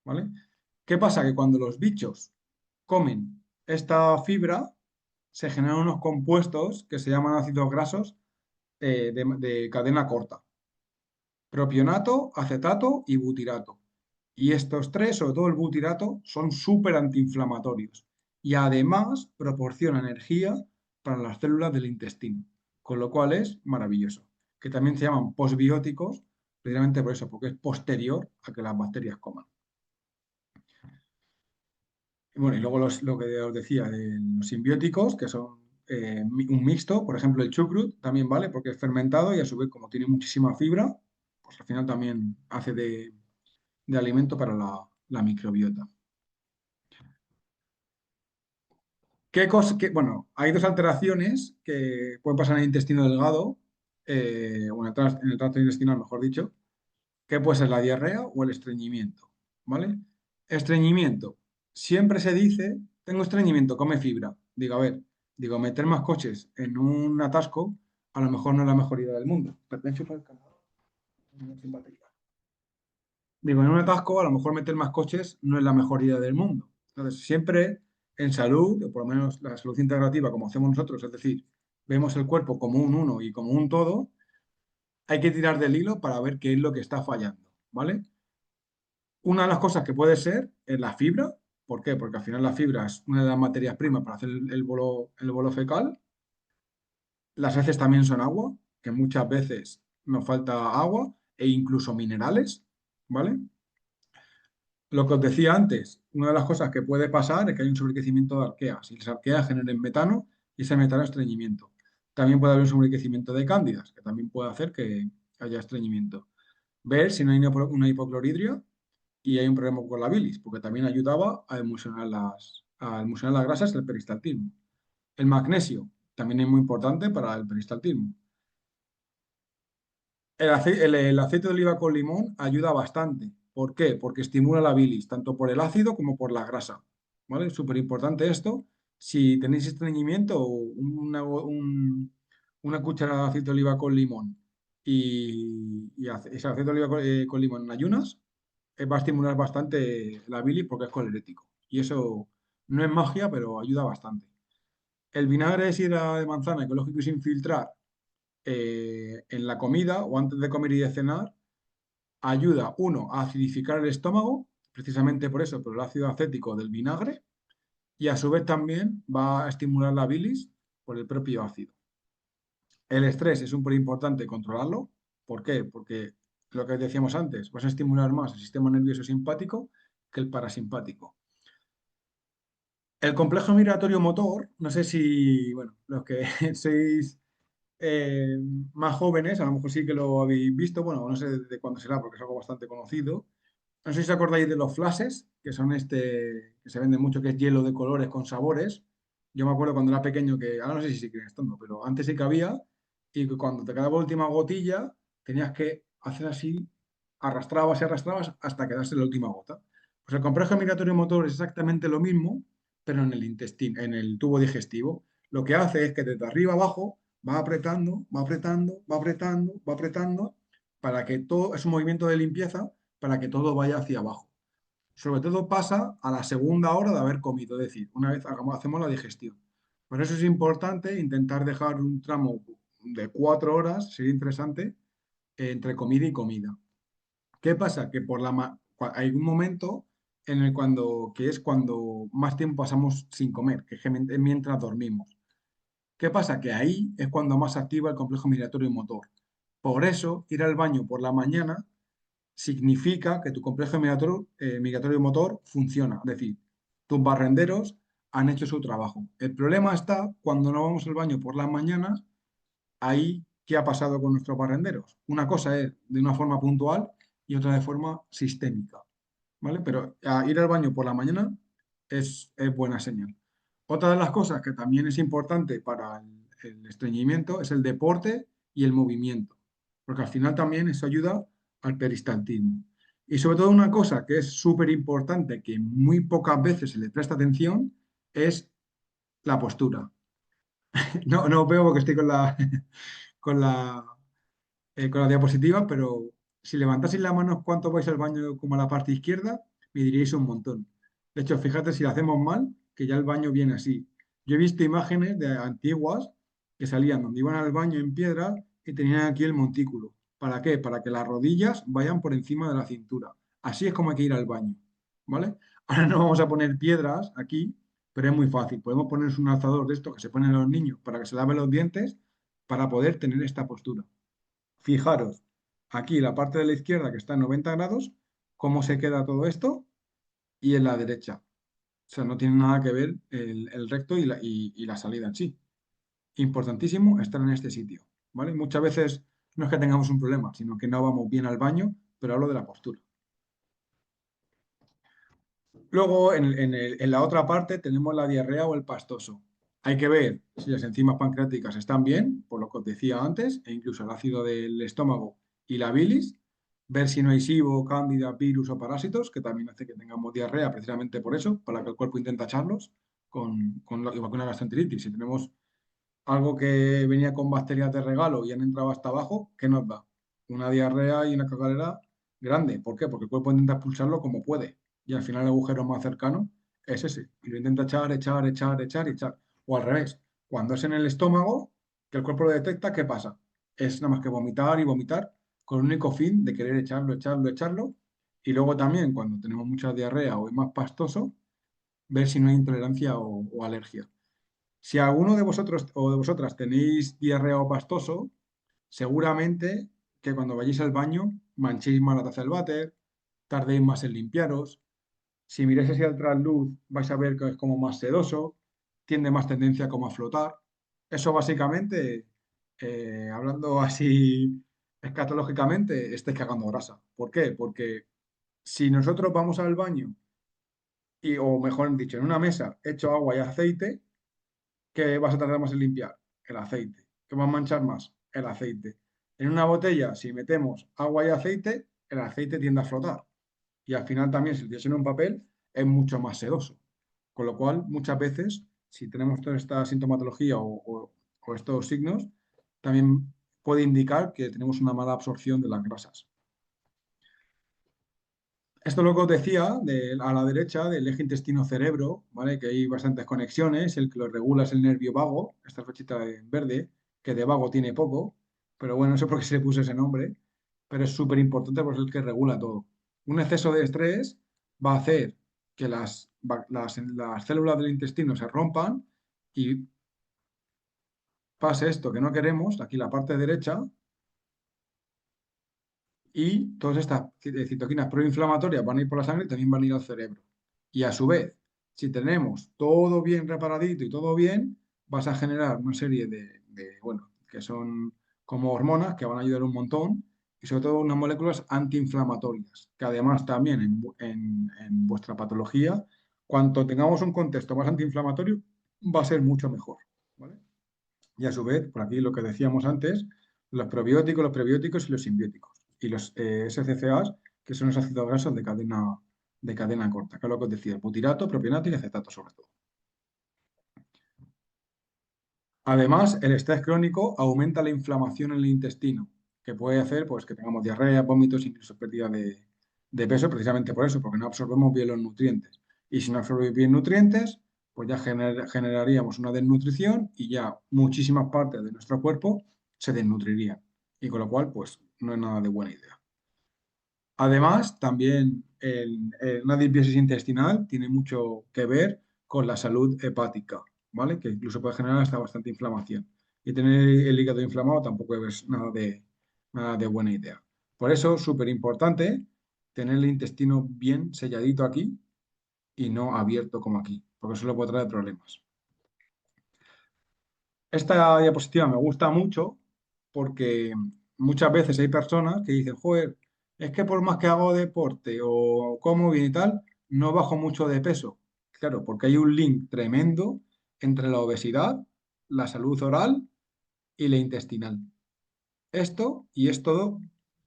[SPEAKER 2] ¿vale? ¿Qué pasa? Que cuando los bichos comen esta fibra, se generan unos compuestos que se llaman ácidos grasos de cadena corta: propionato, acetato y butirato. Y estos tres, sobre todo el butirato, son súper antiinflamatorios y además proporciona energía para las células del intestino, con lo cual es maravilloso. Que también se llaman posbióticos, precisamente por eso, porque es posterior a que las bacterias coman. Y bueno, y luego lo que os decía de los simbióticos, que son un mixto, por ejemplo, el chucrut también vale porque es fermentado y a su vez, como tiene muchísima fibra, pues al final también hace de alimento para la microbiota. Bueno, hay dos alteraciones que pueden pasar en el intestino delgado, o en el tracto intestinal, mejor dicho, que puede ser la diarrea o el estreñimiento, ¿vale? Estreñimiento. Siempre se dice, tengo estreñimiento, come fibra. Digo, a ver, digo, meter más coches en un atasco a lo mejor no es la mejor idea del mundo. Pero te enchufa el cargador, sin batería. Digo, en un atasco a lo mejor meter más coches no es la mejor idea del mundo. Entonces, siempre en salud, o por lo menos la salud integrativa como hacemos nosotros, es decir, vemos el cuerpo como un uno y como un todo, hay que tirar del hilo para ver qué es lo que está fallando, ¿vale? Una de las cosas que puede ser es la fibra. ¿Por qué? Porque al final la fibra es una de las materias primas para hacer el bolo fecal. Las heces también son agua, que muchas veces nos falta agua e incluso minerales, ¿vale? Lo que os decía antes, una de las cosas que puede pasar es que hay un sobrecrecimiento de arqueas y las arqueas generan metano y ese metano es estreñimiento. También puede haber un sobrecrecimiento de cándidas, que también puede hacer que haya estreñimiento. Ver si no hay una hipocloridria y hay un problema con la bilis, porque también ayudaba a emulsionar las grasas del peristaltismo. El magnesio también es muy importante para el peristaltismo. El aceite de oliva con limón ayuda bastante. ¿Por qué? Porque estimula la bilis, tanto por el ácido como por la grasa. ¿Vale? Súper importante esto. Si tenéis estreñimiento, una cucharada de aceite de oliva con limón y ese aceite de oliva con limón en ayunas, va a estimular bastante la bilis porque es colerético. Y eso no es magia, pero ayuda bastante. El vinagre de sidra de manzana ecológico y sin filtrar en la comida o antes de comer y de cenar ayuda, uno, a acidificar el estómago, precisamente por eso, por el ácido acético del vinagre, y a su vez también va a estimular la bilis por el propio ácido. El estrés es súper importante controlarlo. ¿Por qué? Porque lo que decíamos antes, vas a estimular más el sistema nervioso simpático que el parasimpático. El complejo migratorio motor, no sé si, bueno, los que sois eh, más jóvenes, a lo mejor sí que lo habéis visto, bueno, no sé de cuándo será porque es algo bastante conocido. No sé si os acordáis de los flashes, que son que se venden mucho, que es hielo de colores con sabores. Yo me acuerdo cuando era pequeño que, ahora no sé si siguen estando, pero antes sí que había, y que cuando te quedaba la última gotilla, tenías que hacer así, arrastrabas y arrastrabas hasta quedarse la última gota. Pues el complejo migratorio motor es exactamente lo mismo, pero en el intestino, en el tubo digestivo. Lo que hace es que desde arriba abajo va apretando, va apretando, va apretando, va apretando, para que todo, es un movimiento de limpieza para que todo vaya hacia abajo. Sobre todo pasa a la segunda hora de haber comido, es decir, una vez hacemos la digestión. Por eso es importante intentar dejar un tramo de 4 horas, sería interesante, entre comida y comida. ¿Qué pasa? Que hay un momento en el que es cuando más tiempo pasamos sin comer, que es mientras dormimos. ¿Qué pasa? Que ahí es cuando más se activa el complejo migratorio motor. Por eso, ir al baño por la mañana significa que tu complejo migratorio motor funciona. Es decir, tus barrenderos han hecho su trabajo. El problema está cuando no vamos al baño por las mañanas, ahí, ¿qué ha pasado con nuestros barrenderos? Una cosa es de una forma puntual y otra de forma sistémica, ¿vale? Pero ir al baño por la mañana es buena señal. Otra de las cosas que también es importante para el estreñimiento es el deporte y el movimiento, porque al final también eso ayuda al peristaltismo. Y sobre todo una cosa que es súper importante, que muy pocas veces se le presta atención, es la postura. No, no veo porque estoy con la, con la diapositiva, pero si levantaseis la mano cuánto vais al baño como a la parte izquierda, me diríais un montón. De hecho, fíjate si lo hacemos mal, que ya el baño viene así. Yo he visto imágenes de antiguas que salían donde iban al baño en piedra y tenían aquí el montículo. ¿Para qué? Para que las rodillas vayan por encima de la cintura. Así es como hay que ir al baño, ¿vale? Ahora no vamos a poner piedras aquí, pero es muy fácil. Podemos poner un alzador de esto que se ponen los niños para que se laven los dientes para poder tener esta postura. Fijaros, aquí la parte de la izquierda que está en 90 grados, cómo se queda todo esto, y en la derecha. O sea, no tiene nada que ver el recto y la salida en sí. Importantísimo estar en este sitio, ¿vale? Muchas veces no es que tengamos un problema, sino que no vamos bien al baño, pero hablo de la postura. Luego, en la otra parte, tenemos la diarrea o el pastoso. Hay que ver si las enzimas pancreáticas están bien, por lo que os decía antes, e incluso el ácido del estómago y la bilis. Ver si no hay SIBO, cándida, virus o parásitos, que también hace que tengamos diarrea precisamente por eso, para que el cuerpo intente echarlos, igual que una gastroenteritis. Si tenemos algo que venía con bacterias de regalo y han entrado hasta abajo, ¿qué nos da? Una diarrea y una cagalera grande. ¿Por qué? Porque el cuerpo intenta expulsarlo como puede. Y al final el agujero más cercano es ese. Y lo intenta echar, echar, echar, echar, echar. O al revés. Cuando es en el estómago, que el cuerpo lo detecta, ¿qué pasa? Es nada más que vomitar y vomitar con el único fin de querer echarlo, echarlo, echarlo. Y luego también, cuando tenemos mucha diarrea o es más pastoso, ver si no hay intolerancia o alergia. Si alguno de vosotros o de vosotras tenéis diarrea o pastoso, seguramente que cuando vayáis al baño manchéis más la taza del váter, tardéis más en limpiaros. Si miráis hacia el trasluz, vais a ver que es como más sedoso, tiene más tendencia como a flotar. Eso básicamente, hablando así escatológicamente, estáis cagando grasa. ¿Por qué? Porque si nosotros vamos al baño o mejor dicho, en una mesa hecho agua y aceite, ¿qué vas a tardar más en limpiar? El aceite. ¿Qué va a manchar más? El aceite. En una botella, si metemos agua y aceite, el aceite tiende a flotar. Y al final también, si lo tienes en un papel, es mucho más sedoso. Con lo cual, muchas veces, si tenemos toda esta sintomatología o estos signos, también puede indicar que tenemos una mala absorción de las grasas. Esto es lo que os decía a la derecha del eje intestino-cerebro, ¿vale? Que hay bastantes conexiones. El que lo regula es el nervio vago, esta flechita en verde, que de vago tiene poco, pero bueno, no sé por qué se le puso ese nombre, pero es súper importante porque es el que regula todo. Un exceso de estrés va a hacer que las células del intestino se rompan y pase esto que no queremos, aquí la parte derecha, y todas estas citoquinas proinflamatorias van a ir por la sangre y también van a ir al cerebro. Y a su vez, si tenemos todo bien reparadito y todo bien, vas a generar una serie bueno, que son como hormonas que van a ayudar un montón y sobre todo unas moléculas antiinflamatorias, que además también en vuestra patología, cuanto tengamos un contexto más antiinflamatorio, va a ser mucho mejor. ¿Vale? Y a su vez, por aquí lo que decíamos antes, los prebióticos y los simbióticos. Y los SCCAs, que son los ácidos grasos de cadena corta, que es lo que os decía, butirato, propionato y acetato sobre todo. Además, el estrés crónico aumenta la inflamación en el intestino, que puede hacer pues, que tengamos diarrea, vómitos, incluso pérdida de peso, precisamente por eso, porque no absorbemos bien los nutrientes. Y si no absorbemos bien nutrientes, pues ya generaríamos una desnutrición y ya muchísimas partes de nuestro cuerpo se desnutrirían. Y con lo cual, pues no es nada de buena idea. Además, también una disbiosis intestinal tiene mucho que ver con la salud hepática, ¿vale? Que incluso puede generar hasta bastante inflamación. Y tener el hígado inflamado tampoco es nada de buena idea. Por eso, súper importante tener el intestino bien selladito aquí y no abierto como aquí, porque eso le puede traer problemas. Esta diapositiva me gusta mucho porque muchas veces hay personas que dicen, joder, es que por más que hago deporte o como bien y tal, no bajo mucho de peso. Claro, porque hay un link tremendo entre la obesidad, la salud oral y la intestinal. Esto y es todo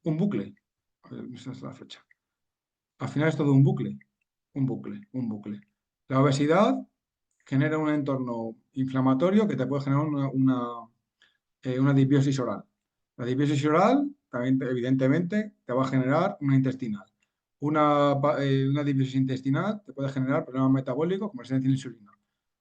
[SPEAKER 2] un bucle. A ver, esa es la flecha. Al final es todo un bucle, un bucle, un bucle. La obesidad genera un entorno inflamatorio que te puede generar una disbiosis oral. La disbiosis oral, también, evidentemente, te va a generar una intestinal. Una disbiosis intestinal te puede generar problemas metabólicos como resistencia a la insulina.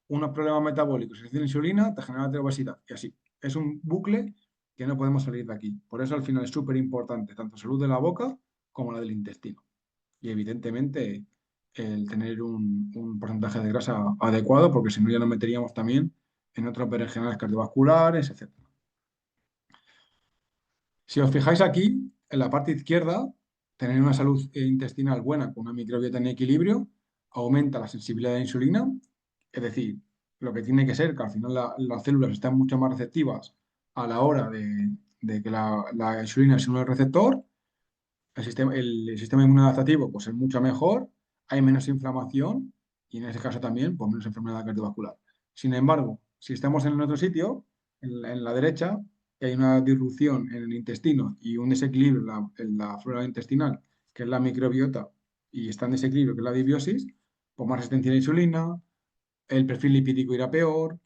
[SPEAKER 2] Unos problemas metabólicos, resistencia a la insulina, te genera obesidad. Y así. Es un bucle que no podemos salir de aquí. Por eso al final es súper importante tanto salud de la boca como la del intestino. Y evidentemente el tener un porcentaje de grasa adecuado, porque si no ya nos meteríamos también en otros berenjenales cardiovasculares, etc. Si os fijáis aquí, en la parte izquierda, tener una salud intestinal buena con una microbiota en equilibrio aumenta la sensibilidad a la insulina, es decir, lo que tiene que ser que al final las células están mucho más receptivas a la hora de que la insulina es un receptor, el sistema inmunolactativo pues es mucho mejor, hay menos inflamación y en ese caso también pues menos enfermedad cardiovascular. Sin embargo, si estamos en el otro sitio, en la derecha, que hay una disrupción en el intestino y un desequilibrio en la flora intestinal, que es la microbiota, y está en desequilibrio, que es la disbiosis, pues más resistencia a la insulina, el perfil lipídico irá peor,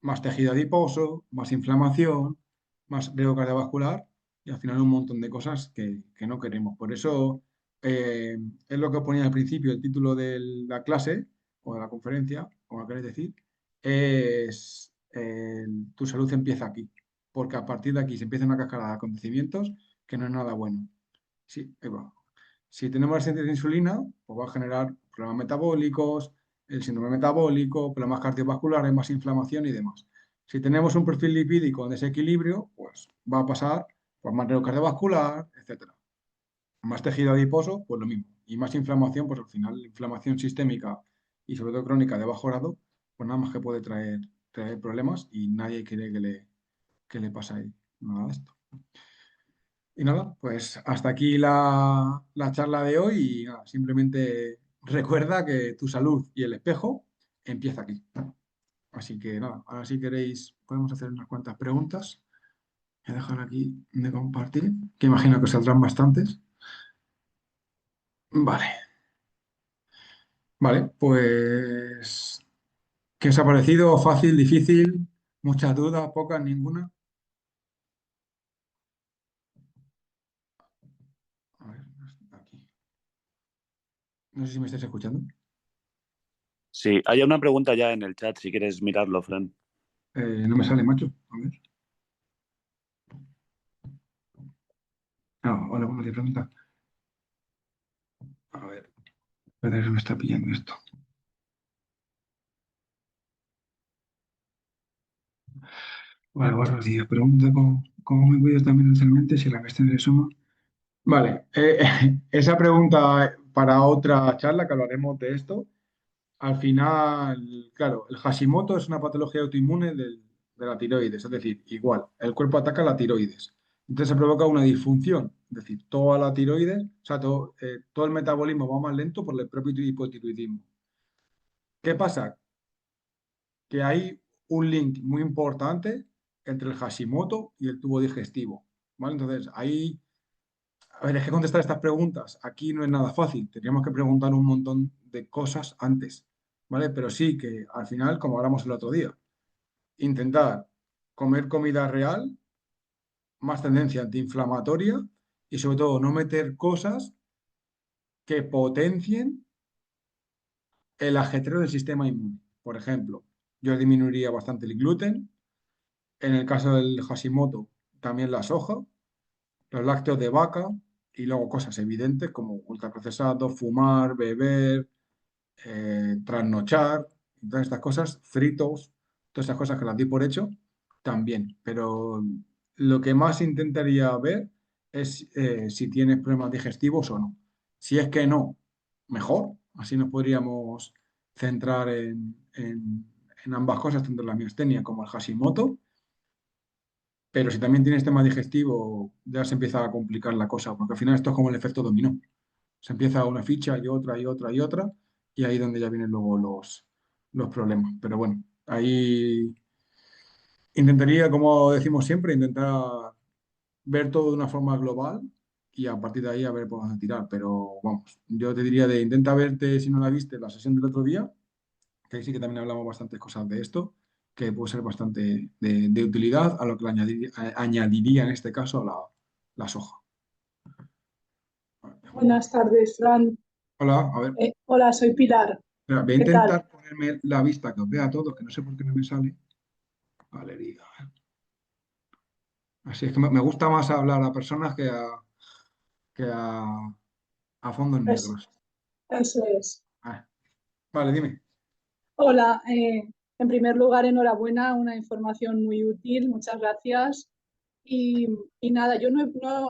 [SPEAKER 2] más tejido adiposo, más inflamación, más riesgo cardiovascular y al final un montón de cosas que no queremos. Por eso es lo que ponía al principio, el título de la clase o de la conferencia, como queréis decir, es tu salud empieza aquí, porque a partir de aquí se empieza una cascada de acontecimientos que no es nada bueno. Sí, ahí va. Si tenemos resistencia a la insulina, pues va a generar problemas metabólicos, el síndrome metabólico, problemas cardiovasculares, más inflamación y demás. Si tenemos un perfil lipídico en desequilibrio, pues va a pasar por más riesgo cardiovascular, etcétera. Más tejido adiposo, pues lo mismo. Y más inflamación, pues al final, inflamación sistémica y sobre todo crónica de bajo grado, pues nada más que puede traer problemas y nadie quiere que le pase ahí nada de esto. Y nada, pues hasta aquí la charla de hoy y nada, simplemente recuerda que tu salud y el espejo empieza aquí. Así que nada, ahora si queréis podemos hacer unas cuantas preguntas. Voy a dejar aquí de compartir, que imagino que saldrán bastantes. Vale, vale, pues ¿qué os ha parecido? ¿Fácil, difícil? ¿Muchas dudas? ¿Pocas? ¿Ninguna? A ver, aquí. No sé si me estás escuchando.
[SPEAKER 1] Sí, hay una pregunta ya en el chat, si quieres mirarlo, Fran.
[SPEAKER 2] No me sale, macho. A ver. Ah, hola, buenos días, pregunta. A ver, espera, que se me está pillando esto. Vale, buenos días. Pregunta cómo me cuido también mentalmente si la cuestión se suma. Vale, esa pregunta para otra charla que hablaremos de esto. Al final, claro, el Hashimoto es una patología autoinmune de la tiroides, es decir, igual, el cuerpo ataca la tiroides. Entonces se provoca una disfunción, es decir, toda la tiroides, o sea, todo el metabolismo va más lento por el propio hipotiroidismo. ¿Qué pasa? Que hay un link muy importante entre el Hashimoto y el tubo digestivo, ¿vale? Entonces, ahí, a ver, es que contestar estas preguntas aquí no es nada fácil, tendríamos que preguntar un montón de cosas antes, ¿vale? Pero sí que al final, como hablamos el otro día, intentar comer comida real, más tendencia antiinflamatoria y sobre todo no meter cosas que potencien el ajetreo del sistema inmune. Por ejemplo, yo disminuiría bastante el gluten. En el caso del Hashimoto, también la soja, los lácteos de vaca y luego cosas evidentes como ultraprocesados, fumar, beber, trasnochar, todas estas cosas, fritos, todas estas cosas que las di por hecho, también. Pero lo que más intentaría ver es si tienes problemas digestivos o no. Si es que no, mejor. Así nos podríamos centrar en ambas cosas, tanto la miastenia como el Hashimoto. Pero si también tienes tema digestivo, ya se empieza a complicar la cosa, porque al final esto es como el efecto dominó. Se empieza una ficha y otra y otra y otra, y ahí es donde ya vienen luego los problemas. Pero bueno, ahí intentaría, como decimos siempre, intentar ver todo de una forma global y a partir de ahí a ver por dónde tirar. Pero vamos, yo te diría de intenta verte, si no la viste, la sesión del otro día, que ahí sí que también hablamos bastantes cosas de esto, que puede ser bastante de utilidad, a lo que le añadiría en este caso la soja. Déjame-
[SPEAKER 3] Buenas tardes, Fran.
[SPEAKER 2] Hola, a ver,
[SPEAKER 3] Hola, soy Pilar.
[SPEAKER 2] espera, voy a
[SPEAKER 3] ¿Qué tal?
[SPEAKER 2] intentar ponerme la vista que os vea a todos, que no sé por qué no me sale. Galería. Así es que me gusta más hablar a personas que a fondos
[SPEAKER 3] Es-
[SPEAKER 2] negros.
[SPEAKER 3] Eso es.
[SPEAKER 2] Ah, vale, dime.
[SPEAKER 3] Hola, en primer lugar, enhorabuena, una información muy útil, muchas gracias. Y, y nada, yo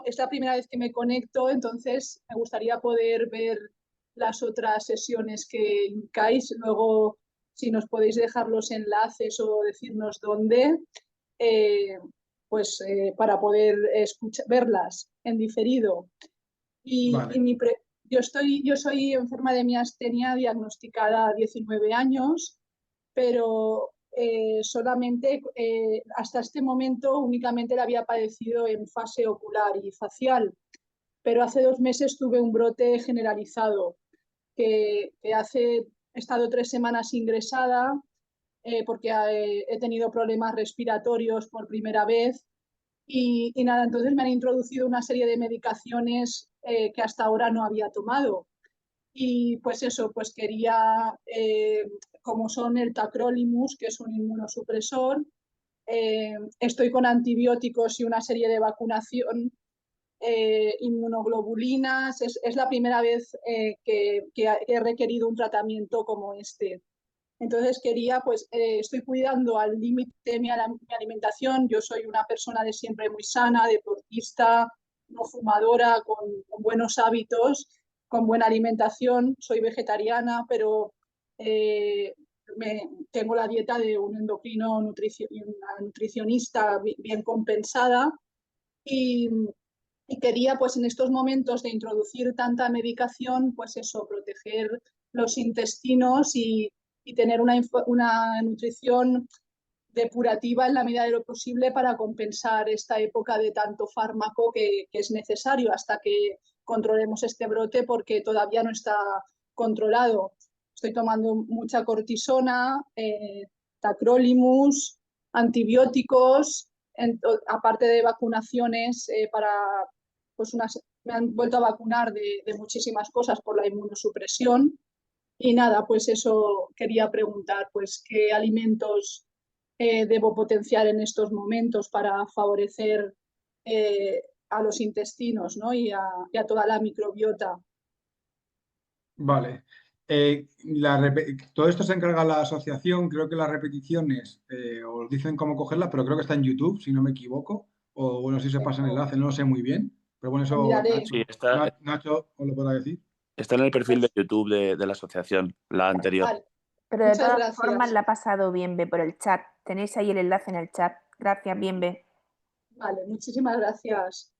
[SPEAKER 3] es la primera vez que me conecto, entonces me gustaría poder ver las otras sesiones que indicáis. Luego, si nos podéis dejar los enlaces o decirnos dónde, eh, para poder verlas en diferido. Y,
[SPEAKER 2] Vale,
[SPEAKER 3] y mi pre- yo soy enferma de miastenia diagnosticada a 19 años, pero solamente hasta este momento únicamente la había padecido en fase ocular y facial. Pero hace 2 meses tuve un brote generalizado he estado 3 semanas ingresada porque he tenido problemas respiratorios por primera vez y nada, entonces me han introducido una serie de medicaciones que hasta ahora no había tomado. Y pues eso, pues quería, como son el tacrolimus, que es un inmunosupresor, estoy con antibióticos y una serie de vacunación, inmunoglobulinas. Es la primera vez que he requerido un tratamiento como este. Entonces quería, pues estoy cuidando al límite mi alimentación. Yo soy una persona de siempre muy sana, deportista, no fumadora, con buenos hábitos, con buena alimentación. Soy vegetariana, pero eh, tengo la dieta de un endocrino una nutricionista bien compensada. Y, y quería, pues en estos momentos de introducir tanta medicación, pues eso, proteger los intestinos y tener una nutrición depurativa en la medida de lo posible para compensar esta época de tanto fármaco que es necesario hasta que controlemos este brote porque todavía no está controlado. Estoy tomando mucha cortisona, tacrolimus, antibióticos, aparte de vacunaciones para pues me han vuelto a vacunar de muchísimas cosas por la inmunosupresión. Y nada, pues eso quería preguntar, pues qué alimentos debo potenciar en estos momentos para favorecer a los intestinos, ¿no? Y a toda la microbiota.
[SPEAKER 2] Vale. Todo esto se encarga la asociación, creo que las repeticiones os dicen cómo cogerlas, pero creo que está en YouTube, si no me equivoco, o bueno, si se pasa el enlace, no lo sé muy bien, pero bueno,
[SPEAKER 3] Lo
[SPEAKER 2] eso
[SPEAKER 3] miraré.
[SPEAKER 1] Sí, está,
[SPEAKER 2] Nacho os lo podrá decir.
[SPEAKER 1] está en el perfil de
[SPEAKER 3] Pues,
[SPEAKER 1] YouTube de la asociación, la anterior.
[SPEAKER 3] vale,
[SPEAKER 4] Pero de
[SPEAKER 3] muchas
[SPEAKER 4] todas formas
[SPEAKER 3] gracias.
[SPEAKER 4] la ha pasado Bienve por el chat. Tenéis ahí el enlace en el chat. Gracias, Bienve.
[SPEAKER 3] Vale, muchísimas gracias.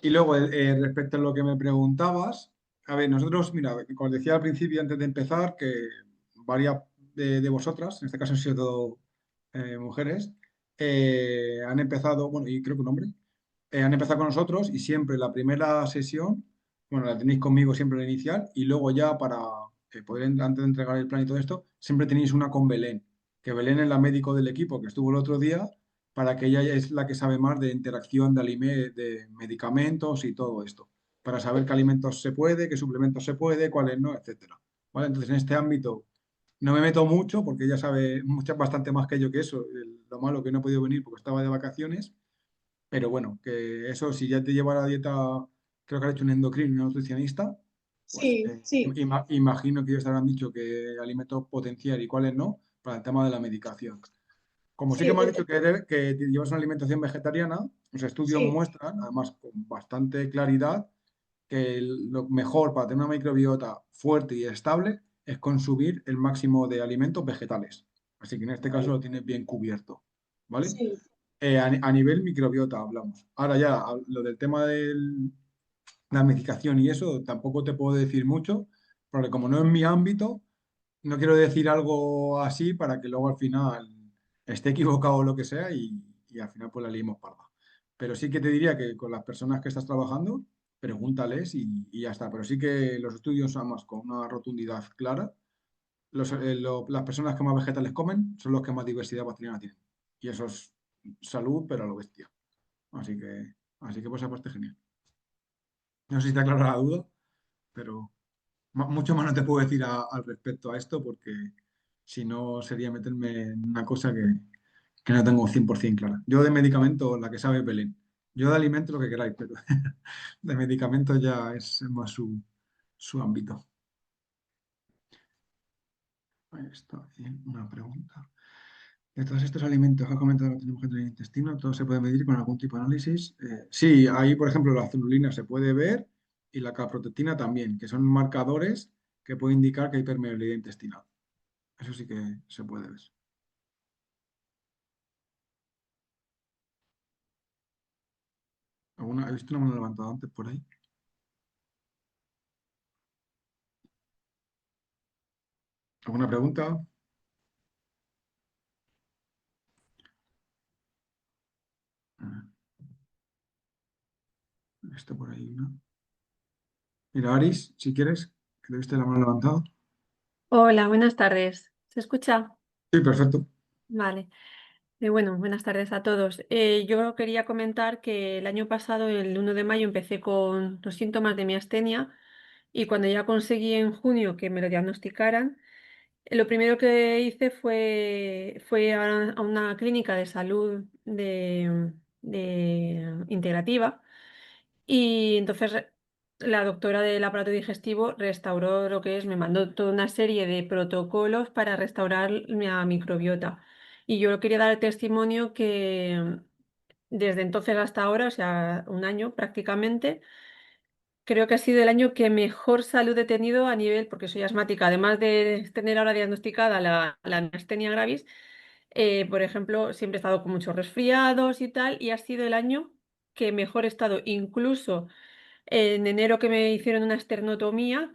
[SPEAKER 2] Y luego, respecto a lo que me preguntabas, a ver, nosotros, mira, como os decía al principio, antes de empezar, que varias de vosotras, en este caso han sido todo mujeres, han empezado, bueno, y creo que un hombre, han empezado con nosotros y siempre la primera sesión, bueno, la tenéis conmigo siempre la inicial y luego ya para poder, antes de entregar el plan y todo esto, siempre tenéis una con Belén, que Belén es la médico del equipo que estuvo el otro día para que ella es la que sabe más de interacción de medicamentos y todo esto, para saber qué alimentos se puede, qué suplementos se puede, cuáles no, etcétera. ¿Vale? Entonces, en este ámbito no me meto mucho porque ella sabe bastante más que yo que eso. Lo malo que no he podido venir porque estaba de vacaciones, pero bueno, que eso si ya te lleva la dieta, creo que ha hecho un endocrino y un nutricionista, pues
[SPEAKER 3] Sí, sí,
[SPEAKER 2] imagino que ellos te habrán dicho qué alimentos potenciar y cuáles no para el tema de la medicación. Como sí
[SPEAKER 3] sí,
[SPEAKER 2] que me has dicho que llevas una alimentación vegetariana, los estudios
[SPEAKER 3] sí,
[SPEAKER 2] muestran, además con bastante claridad, que lo mejor para tener una microbiota fuerte y estable es consumir el máximo de alimentos vegetales. Así que en este caso
[SPEAKER 3] vale,
[SPEAKER 2] lo tienes bien cubierto, ¿vale?
[SPEAKER 3] sí,
[SPEAKER 2] A nivel microbiota hablamos. Ahora ya, lo del tema de la medicación y eso, tampoco te puedo decir mucho, porque como no es mi ámbito, no quiero decir algo así para que luego al final esté equivocado o lo que sea y al final pues la liemos parda. Pero sí que te diría que con las personas que estás trabajando, pregúntales y ya está. Pero sí que los estudios, además, con una rotundidad clara, las personas que más vegetales comen son los que más diversidad bacteriana tienen. Y eso es salud, pero a lo bestia. Así que, así que por esa parte genial. No sé si te aclara la duda, pero mucho más no te puedo decir al respecto a esto porque si no sería meterme en una cosa que no tengo 100% clara. Yo de medicamentos, la que sabe es Belén. Yo de alimentos lo que queráis, pero de medicamentos ya es más su ámbito. Ahí está, una pregunta. De todos estos alimentos que has comentado que tenemos que tener en el intestino, ¿todo se puede medir con algún tipo de análisis? Sí, ahí, por ejemplo, la celulina se puede ver y la caprotectina también, que son marcadores que pueden indicar que hay permeabilidad intestinal. Eso sí que se puede ver. ¿He visto una mano levantada antes por ahí? ¿Alguna pregunta? Esto por ahí, ¿no? Mira, Aris, si quieres, que te viste la mano levantada.
[SPEAKER 5] Hola, buenas tardes. ¿Se escucha?
[SPEAKER 2] Sí, perfecto.
[SPEAKER 5] Vale. Bueno, buenas tardes a todos. Yo quería comentar que el año pasado, el 1 de mayo, empecé con los síntomas de miastenia y cuando ya conseguí en junio que me lo diagnosticaran, lo primero que hice fue a una clínica de salud de integrativa y entonces la doctora del aparato digestivo restauró lo que es, me mandó toda una serie de protocolos para restaurar la microbiota. Y yo quería dar el testimonio que desde entonces hasta ahora, o sea, un año prácticamente, creo que ha sido el año que mejor salud he tenido a nivel, porque soy asmática, además de tener ahora diagnosticada la miastenia gravis, por ejemplo, siempre he estado con muchos resfriados y tal, y ha sido el año que mejor he estado, incluso en enero que me hicieron una esternotomía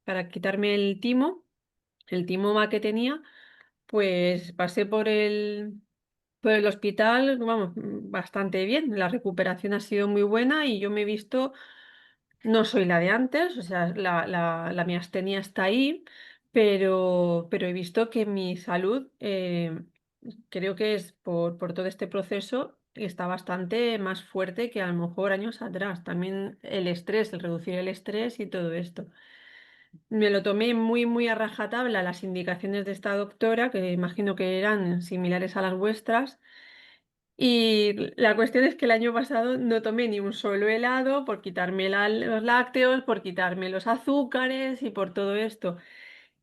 [SPEAKER 5] para quitarme el timoma que tenía, pues pasé por el hospital, vamos, bastante bien. La recuperación ha sido muy buena y yo me he visto, no soy la de antes, o sea, la miastenia está ahí, pero he visto que mi salud, creo que es por todo este proceso, está bastante más fuerte que a lo mejor años atrás. También el estrés, el reducir el estrés y todo esto. Me lo tomé muy, muy a rajatabla las indicaciones de esta doctora, que imagino que eran similares a las vuestras. Y la cuestión es que el año pasado no tomé ni un solo helado por quitarme los lácteos, por quitarme los azúcares y por todo esto.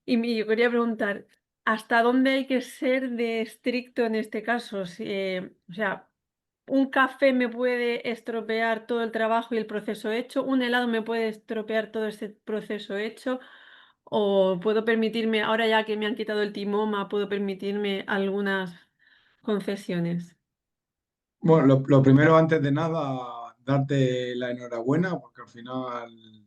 [SPEAKER 5] Yo quería preguntar, ¿hasta dónde hay que ser de estricto en este caso? O sea, ¿un café me puede estropear todo el trabajo y el proceso hecho? ¿Un helado me puede estropear todo ese proceso hecho? ¿O puedo permitirme, ahora ya que me han quitado el timoma, puedo permitirme algunas concesiones?
[SPEAKER 2] Bueno, lo primero, antes de nada, darte la enhorabuena, porque al final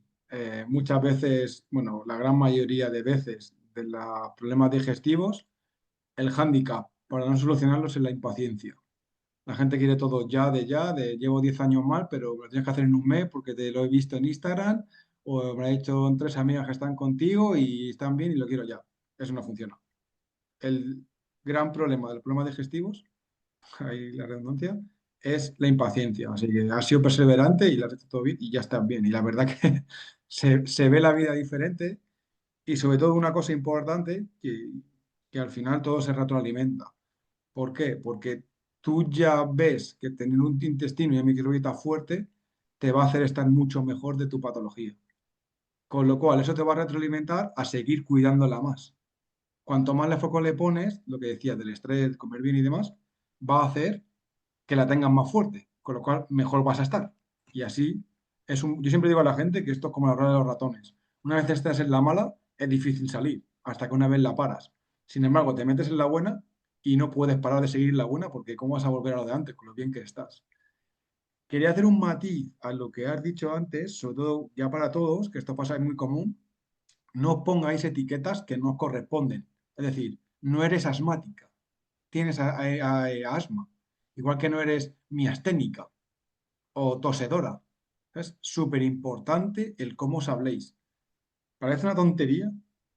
[SPEAKER 2] muchas veces, bueno, la gran mayoría de veces de los problemas digestivos, el hándicap para no solucionarlos es la impaciencia. La gente quiere todo ya, de llevo 10 años mal, pero lo tienes que hacer en un mes porque te lo he visto en Instagram o me lo ha dicho 3 amigas que están contigo y están bien y lo quiero ya. Eso no funciona. El gran problema de los problemas digestivos, ahí la redundancia, es la impaciencia. Así que has sido perseverante y lo has hecho todo bien y ya estás bien. Y la verdad que se ve la vida diferente y sobre todo una cosa importante que al final todo se retroalimenta. ¿Por qué? Porque tú ya ves que tener un intestino y una microbiota fuerte te va a hacer estar mucho mejor de tu patología. Con lo cual, eso te va a retroalimentar a seguir cuidándola más. Cuanto más le foco le pones, lo que decías del estrés, comer bien y demás, va a hacer que la tengas más fuerte, con lo cual mejor vas a estar. Y así yo siempre digo a la gente que esto es como la rueda de los ratones. Una vez estás en la mala, es difícil salir, hasta que una vez la paras. Sin embargo, te metes en la buena y no puedes parar de seguir la buena porque ¿cómo vas a volver a lo de antes con lo bien que estás? Quería hacer un matiz a lo que has dicho antes, sobre todo ya para todos, que esto pasa es muy común. No pongáis etiquetas que no corresponden. Es decir, no eres asmática, tienes asma. Igual que no eres miasténica o tosedora. Es súper importante el cómo os habléis. Parece una tontería,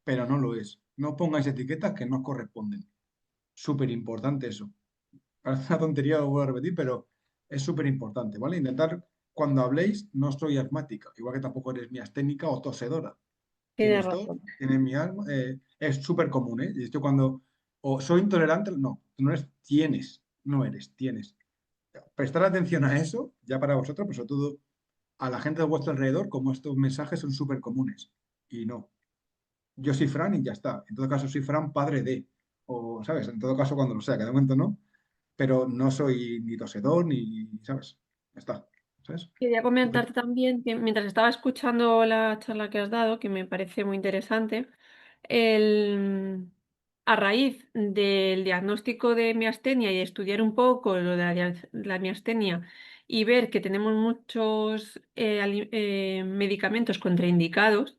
[SPEAKER 2] pero no lo es. No pongáis etiquetas que no os corresponden. Súper importante eso. Parece una tontería, lo vuelvo a repetir, pero es súper importante, ¿vale? Intentar, cuando habléis, no soy asmática, igual que tampoco eres miasténica o tosedora.
[SPEAKER 5] Tienes
[SPEAKER 2] Tienes tos,
[SPEAKER 5] razón.
[SPEAKER 2] tienes mi asma, es súper común, ¿eh? Y esto cuando, o soy intolerante, no, tú no eres, tienes, no eres, tienes. Prestar atención a eso, ya para vosotros, pero sobre todo a la gente de vuestro alrededor, como estos mensajes son súper comunes. Y no, yo soy Fran y ya está. En todo caso, soy Fran, padre de, o, ¿sabes? En todo caso, cuando lo sea, que de momento no, pero no soy ni tosedor ni, ¿sabes? Ya está, ¿sabes?
[SPEAKER 5] Quería
[SPEAKER 2] Entonces,
[SPEAKER 5] comentarte también que mientras estaba escuchando la charla que has dado, que me parece muy interesante, el- a raíz del diagnóstico de miastenia y estudiar un poco lo de la miastenia y ver que tenemos muchos medicamentos contraindicados,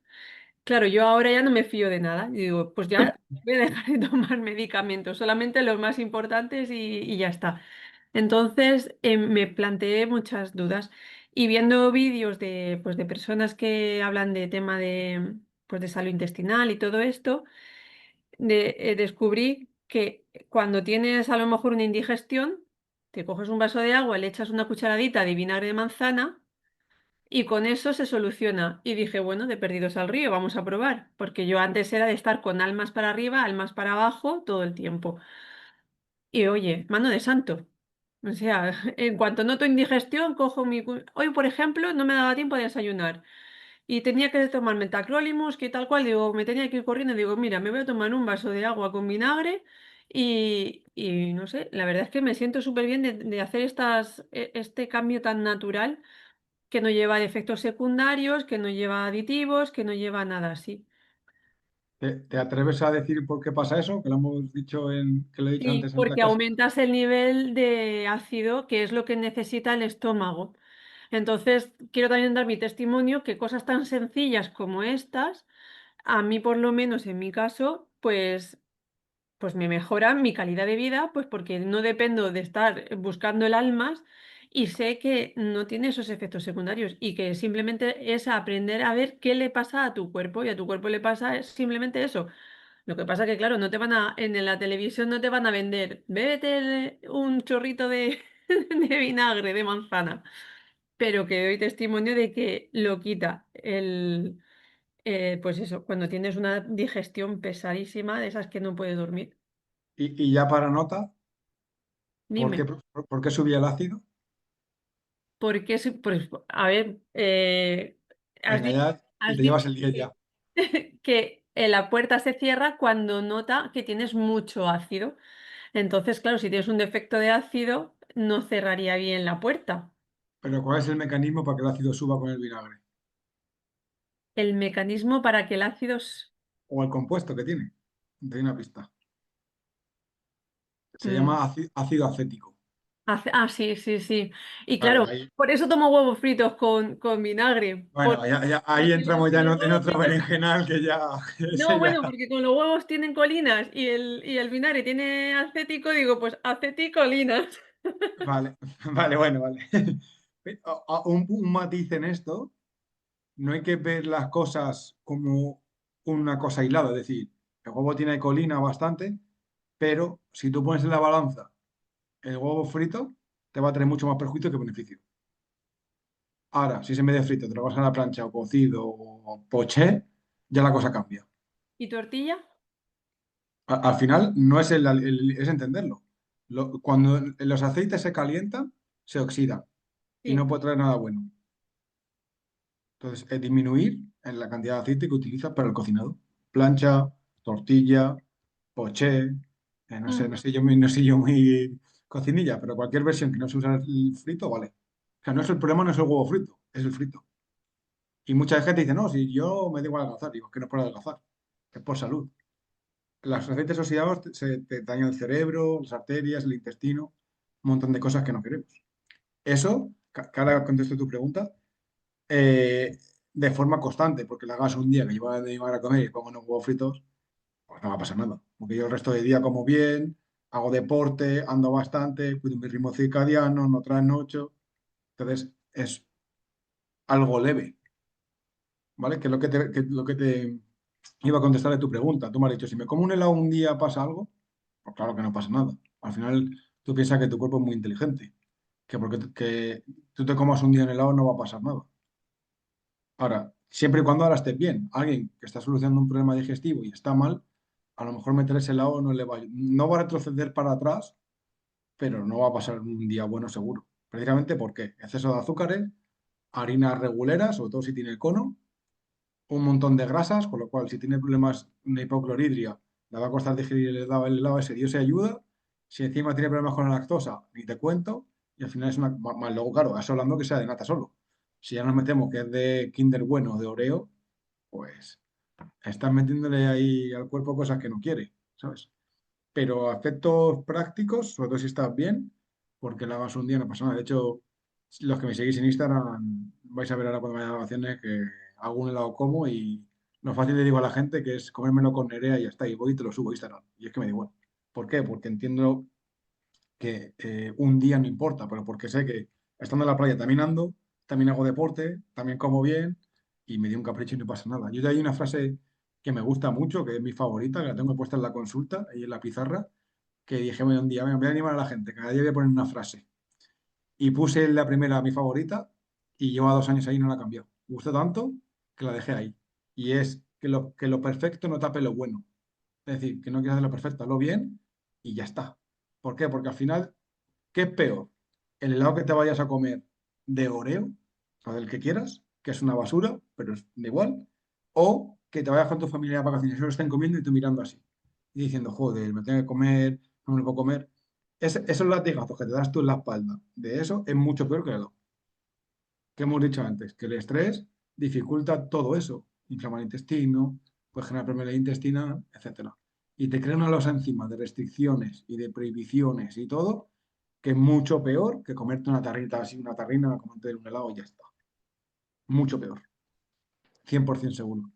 [SPEAKER 5] claro, yo ahora ya no me fío de nada. Y digo, pues ya voy a dejar de tomar medicamentos, solamente los más importantes y ya está. Entonces me planteé muchas dudas y viendo vídeos de, pues, de personas que hablan de tema de, pues, de salud intestinal y todo esto, descubrí que cuando tienes a lo mejor una indigestión, te coges un vaso de agua, le echas una cucharadita de vinagre de manzana y con eso se soluciona. Y dije, bueno, de perdidos al río, vamos a probar, porque yo antes era de estar con almas para arriba, almas para abajo todo el tiempo. Y oye, mano de santo. O sea, en cuanto noto indigestión, cojo mi... Hoy, por ejemplo, no me daba tiempo de desayunar y tenía que tomarme tacrolimus, que tal cual, digo, me tenía que ir corriendo, digo, mira, me voy a tomar un vaso de agua con vinagre y no sé, la verdad es que me siento súper bien de hacer este cambio tan natural que no lleva efectos secundarios, que no lleva aditivos, que no lleva nada así.
[SPEAKER 2] ¿te atreves a decir por qué pasa eso? Que lo hemos dicho que lo he dicho
[SPEAKER 5] Sí,
[SPEAKER 2] antes en otra
[SPEAKER 5] porque
[SPEAKER 2] clase.
[SPEAKER 5] aumentas el nivel de ácido, que es lo que necesita el estómago. Entonces, quiero también dar mi testimonio que cosas tan sencillas como estas, a mí por lo menos en mi caso, pues me mejoran mi calidad de vida, pues porque no dependo de estar buscando el almas y sé que no tiene esos efectos secundarios y que simplemente es aprender a ver qué le pasa a tu cuerpo y a tu cuerpo le pasa simplemente eso. Lo que pasa que, claro, no te van a, en la televisión no te van a vender, bébete un chorrito de, de vinagre de manzana, pero que doy testimonio de que lo quita pues eso, cuando tienes una digestión pesadísima, de esas que no puedes dormir.
[SPEAKER 2] Y ya para nota,
[SPEAKER 5] Dime,
[SPEAKER 2] por qué subía el ácido?
[SPEAKER 5] ¿por qué? Pues, a ver, has
[SPEAKER 2] Venga,
[SPEAKER 5] dicho,
[SPEAKER 2] ya, y
[SPEAKER 5] has
[SPEAKER 2] te
[SPEAKER 5] dicho
[SPEAKER 2] llevas el 10
[SPEAKER 5] que,
[SPEAKER 2] ya.
[SPEAKER 5] que la puerta se cierra cuando nota que tienes mucho ácido. Entonces, claro, si tienes un defecto de ácido, no cerraría bien la puerta.
[SPEAKER 2] Pero ¿cuál es el mecanismo para que el ácido suba con el vinagre?
[SPEAKER 5] El mecanismo para que el ácido
[SPEAKER 2] O el compuesto que tiene. Te doy una pista. Se
[SPEAKER 5] mm,
[SPEAKER 2] llama ácido acético.
[SPEAKER 5] sí, sí, sí. Y
[SPEAKER 2] Vale,
[SPEAKER 5] claro,
[SPEAKER 2] ahí.
[SPEAKER 5] por eso tomo huevos fritos con vinagre.
[SPEAKER 2] Bueno, ahí
[SPEAKER 5] Porque
[SPEAKER 2] entramos ya
[SPEAKER 5] los
[SPEAKER 2] en
[SPEAKER 5] huevos
[SPEAKER 2] otro
[SPEAKER 5] fritos.
[SPEAKER 2] berenjenal que ya,
[SPEAKER 5] No,
[SPEAKER 2] ese ya.
[SPEAKER 5] bueno, porque con los huevos tienen colinas y el vinagre tiene acético, digo, pues aceticolinas.
[SPEAKER 2] Vale, vale, bueno, vale. Un matiz en esto, no hay que ver las cosas como una cosa aislada, es decir, el huevo tiene colina bastante, pero si tú pones en la balanza el huevo frito, te va a traer mucho más perjuicio que beneficio. Ahora, si es en vez de frito, te lo vas a la plancha o cocido o poché, ya la cosa cambia.
[SPEAKER 5] ¿Y tortilla?
[SPEAKER 2] Al final, no es es entenderlo. Cuando los aceites se calientan, se oxidan y no
[SPEAKER 5] Sí.
[SPEAKER 2] puede traer nada bueno. Entonces, es disminuir en la cantidad de aceite que utilizas para el cocinado. Plancha, tortilla, poché, no sé,
[SPEAKER 5] Mm.
[SPEAKER 2] no soy yo muy cocinilla, pero cualquier versión que no se usa el frito, vale. O sea, no es el problema, no es el huevo frito, es el frito. Y mucha gente dice, no, si yo me da igual adelgazar, digo, es que no es por adelgazar, es por salud. Los aceites oxidados te dañan el cerebro, las arterias, el intestino, un montón de cosas que no queremos. Eso, que ahora contesto tu pregunta, eh, de forma constante, porque la hagas un día que lleva de llevar a comer y pongo unos huevos fritos, pues no va a pasar nada. Porque yo el resto del día como bien, hago deporte, ando bastante, cuido mi ritmo circadiano, no trasnocho. Entonces, es algo leve, ¿vale? Que es lo que te iba a contestar de tu pregunta. Tú me has dicho, si me como un helado un día, ¿pasa algo? Pues claro que no pasa nada. Al final, tú piensas que tu cuerpo es muy inteligente, que porque que tú te comas un día un helado no va a pasar nada. Ahora, siempre y cuando ahora estés bien, alguien que está solucionando un problema digestivo y está mal, a lo mejor meter ese helado no va a retroceder para atrás, pero no va a pasar un día bueno seguro. Precisamente porque exceso de azúcares, harinas reguleras, sobre todo si tiene el cono, un montón de grasas, con lo cual si tiene problemas de hipocloridria, le va a costar digerir el helado ese, Dios se ayuda. Si encima tiene problemas con la lactosa, ni te cuento, y al final es una... Más luego, claro, eso hablando que sea de nata solo. Si ya nos metemos que es de Kinder Bueno, de Oreo, pues estás metiéndole ahí al cuerpo cosas que no quiere, ¿sabes? Pero a efectos prácticos, sobre todo si estás bien, porque la hagas un día no pasa nada. De hecho, los que me seguís en Instagram, vais a ver ahora cuando vaya a vacaciones que hago un helado como y lo fácil le digo a la gente que es comérmelo con Nerea y ya está, y voy y te lo subo a Instagram. Y es que me da igual. ¿Por qué? Porque entiendo que un día no importa, pero porque sé que estando en la playa también ando, también hago deporte, también como bien y me dio un capricho y no pasa nada. Yo de ahí una frase que me gusta mucho, que es mi favorita, que la tengo puesta en la consulta, ahí en la pizarra, que dije, bueno, un día, venga, voy a animar a la gente, cada día voy a poner una frase. Y puse la primera, mi favorita, y lleva 2 años ahí y no la he cambiado. Me gustó tanto que la dejé ahí. Y es que lo perfecto no tape lo bueno. Es decir, que no quieras hacer lo perfecto, hazlo bien y ya está. ¿Por qué? Porque al final, ¿qué es peor? El helado que te vayas a comer de Oreo, o del que quieras, que es una basura, pero es da igual, o que te vayas con tu familia a vacaciones y solo estén comiendo y tú mirando así. Y diciendo, joder, me tengo que comer, no me lo puedo comer. Esos latigazos que te das tú en la espalda de eso es mucho peor que el helado. Que hemos dicho antes, que el estrés dificulta todo eso. Inflama el intestino, puede generar enfermedad intestinal, etcétera. Y te crea una losa encima de restricciones y de prohibiciones y todo, que es mucho peor que comerte una tarrita así, una tarrina, comerte un helado y ya está. Mucho peor. 100% seguro.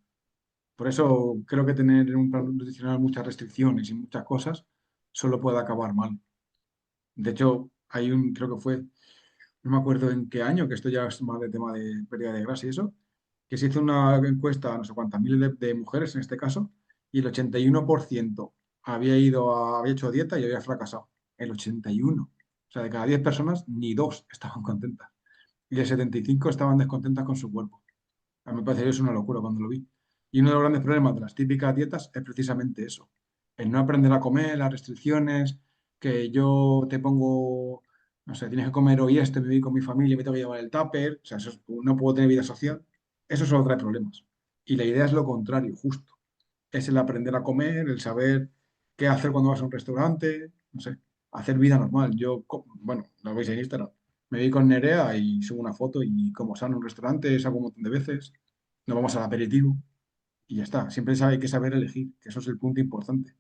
[SPEAKER 2] Por eso creo que tener un plan nutricional muchas restricciones y muchas cosas solo puede acabar mal. De hecho, creo que fue, no me acuerdo en qué año, que esto ya es más de tema de pérdida de grasa y eso, que se hizo una encuesta a no sé cuántas miles de mujeres en este caso, y el 81% había hecho dieta y había fracasado. El 81%. O sea, de cada 10 personas, ni 2 estaban contentas. Y de 75 estaban descontentas con su cuerpo. A mí me pareció eso una locura cuando lo vi. Y uno de los grandes problemas de las típicas dietas es precisamente eso. El no aprender a comer, las restricciones, que yo te pongo, no sé, tienes que comer hoy esto, me voy con mi familia, me tengo que llevar el tupper, o sea, no puedo tener vida social. Eso solo trae problemas. Y la idea es lo contrario, justo. Es el aprender a comer, el saber qué hacer cuando vas a un restaurante, no sé, hacer vida normal. Bueno, lo veis en Instagram. Me voy con Nerea y subo una foto y como sano en un restaurante, salgo un montón de veces, nos vamos al aperitivo y ya está. Siempre hay que saber elegir, que eso es el punto importante.